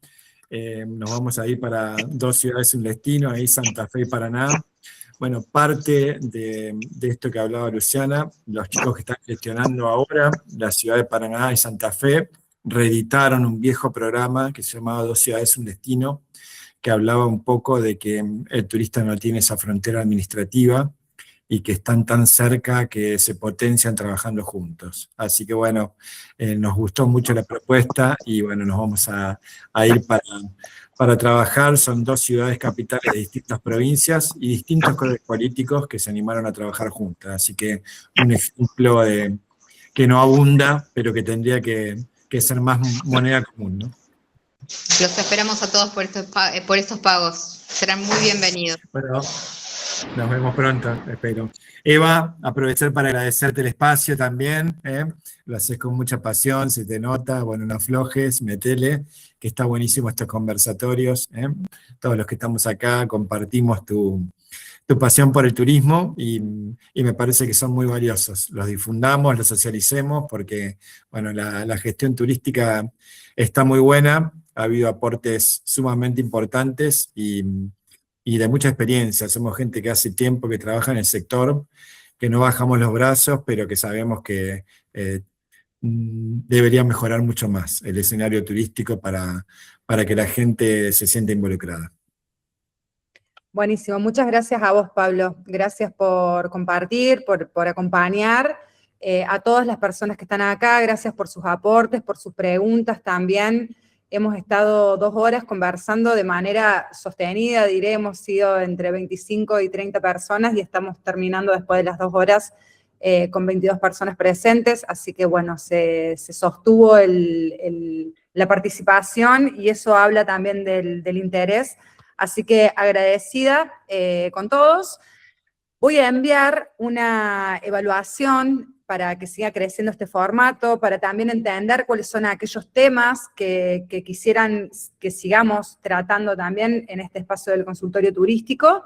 Nos vamos a ir para 2 ciudades, un destino, ahí Santa Fe y Paraná. Bueno, parte de esto que hablaba Luciana, los chicos que están gestionando ahora la ciudad de Paraná y Santa Fe reeditaron un viejo programa que se llamaba 2 ciudades, un destino, que hablaba un poco de que el turista no tiene esa frontera administrativa y que están tan cerca que se potencian trabajando juntos. Así que bueno, nos gustó mucho la propuesta y bueno, nos vamos a ir para trabajar. Son 2 ciudades capitales de distintas provincias y distintos colores políticos que se animaron a trabajar juntas. Así que un ejemplo que no abunda, pero que tendría que ser más moneda común, ¿no? Los esperamos a todos por estos pagos. Serán muy bienvenidos. Bueno, nos vemos pronto, espero. Eva, aprovechar para agradecerte el espacio también, lo haces con mucha pasión, se te nota, bueno, no aflojes, metele, que está buenísimo estos conversatorios, todos los que estamos acá compartimos tu pasión por el turismo y me parece que son muy valiosos, los difundamos, los socialicemos, porque, bueno, la gestión turística está muy buena, ha habido aportes sumamente importantes y de mucha experiencia. Somos gente que hace tiempo que trabaja en el sector, que no bajamos los brazos, pero que sabemos que debería mejorar mucho más el escenario turístico para que la gente se sienta involucrada. Buenísimo, muchas gracias a vos, Pablo. Gracias por compartir, por acompañar. A todas las personas que están acá, gracias por sus aportes, por sus preguntas también. Hemos estado 2 horas conversando de manera sostenida, diré, hemos sido entre 25 y 30 personas y estamos terminando después de las 2 horas con 22 personas presentes, así que bueno, se sostuvo la participación y eso habla también del interés, así que agradecida con todos. Voy a enviar una evaluación para que siga creciendo este formato, para también entender cuáles son aquellos temas que quisieran que sigamos tratando también en este espacio del consultorio turístico.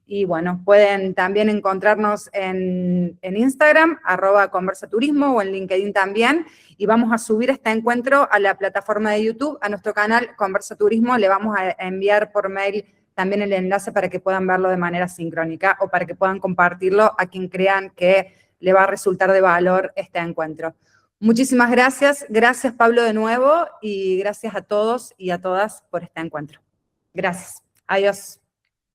Y bueno, pueden también encontrarnos en Instagram, @conversaturismo, o en LinkedIn también, y vamos a subir este encuentro a la plataforma de YouTube, a nuestro canal Conversa Turismo. Le vamos a enviar por mail también el enlace para que puedan verlo de manera sincrónica o para que puedan compartirlo a quien crean que le va a resultar de valor este encuentro. Muchísimas gracias. Gracias, Pablo, de nuevo, y gracias a todos y a todas por este encuentro. Gracias. Adiós.